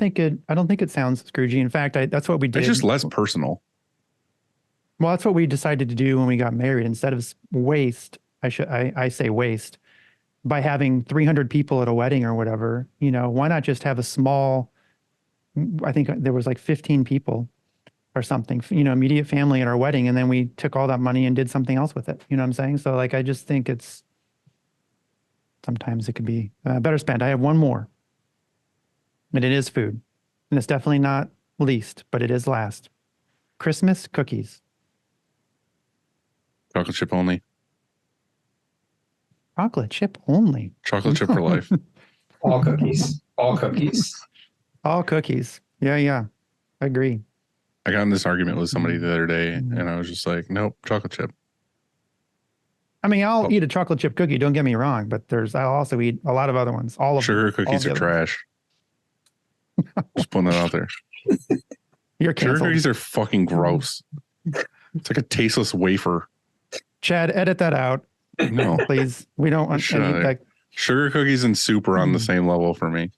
think it sounds Scroogey. In fact, that's what we did. It's just less personal. Well, that's what we decided to do when we got married. Instead of waste, I say waste, by having 300 people at a wedding or whatever, why not just have a small, I think there was like 15 people or something, immediate family at our wedding. And then we took all that money and did something else with it. You know what I'm saying? So like, I just think sometimes it could be better spent. I have one more, and it is food, and it's definitely not least, but it is last. Christmas cookies. Chocolate chip only. Chocolate chip only. Chocolate chip for life. All cookies. All cookies. All cookies. Yeah. I agree. I got in this argument with somebody the other day, and I was just like, nope, chocolate chip. I mean, I'll eat a chocolate chip cookie, don't get me wrong, but I'll also eat a lot of other ones. All of Sugar them, cookies are trash. Just putting that out there. You're canceled. Sugar cookies are fucking gross. It's like a tasteless wafer. Chad, edit that out. No. Please. We don't want any, like, sugar cookies and soup are on the same level for me.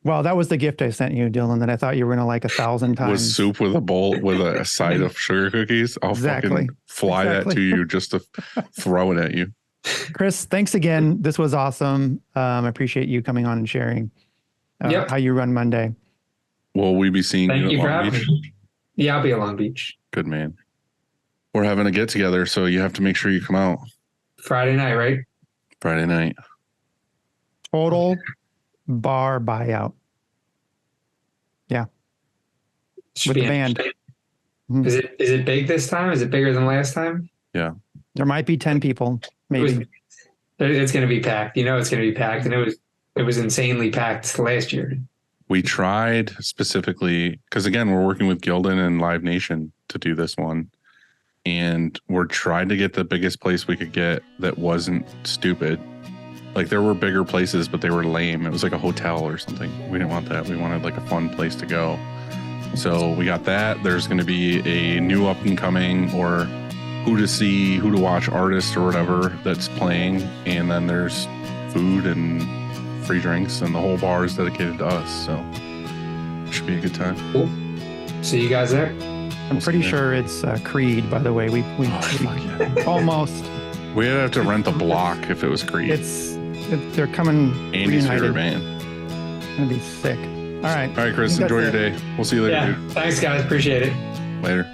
well, that was the gift I sent you, Dylan, that I thought you were going to like 1,000 times. With soup with a bowl with a side of sugar cookies, I'll fucking fly that to you just to throw it at you. Chris, thanks again. This was awesome. I appreciate you coming on and sharing how you run Monday. Will we be seeing Thank you at for Long having Beach? me. Yeah, I'll be at Long Beach. Good man. We're having a get together, so you have to make sure you come out Friday night, right? Friday night. Total bar buyout. Yeah. Should With the be band. interesting. Is it big this time? Is it bigger than last time? Yeah. There might be 10 people, maybe. It's going to be packed. It's going to be packed, and it was insanely packed last year. We tried specifically because, again, we're working with Gildan and Live Nation to do this one. And we're trying to get the biggest place we could get that wasn't stupid. Like, there were bigger places, but they were lame. It was like a hotel or something. We didn't want that. We wanted like a fun place to go. So we got that. There's going to be a new up and coming or who to watch artist or whatever that's playing. And then there's food and free drinks, and the whole bar is dedicated to us. So it should be a good time. Cool. See you guys there. I'm pretty sure it's Creed, by the way. We almost. We'd have to rent the block if it was Creed. They're coming. Andy's reunited. favorite band. It's gonna be sick. All right. All right, Chris, enjoy your day. We'll see you later, Yeah. dude. Thanks, guys. Appreciate it. Later.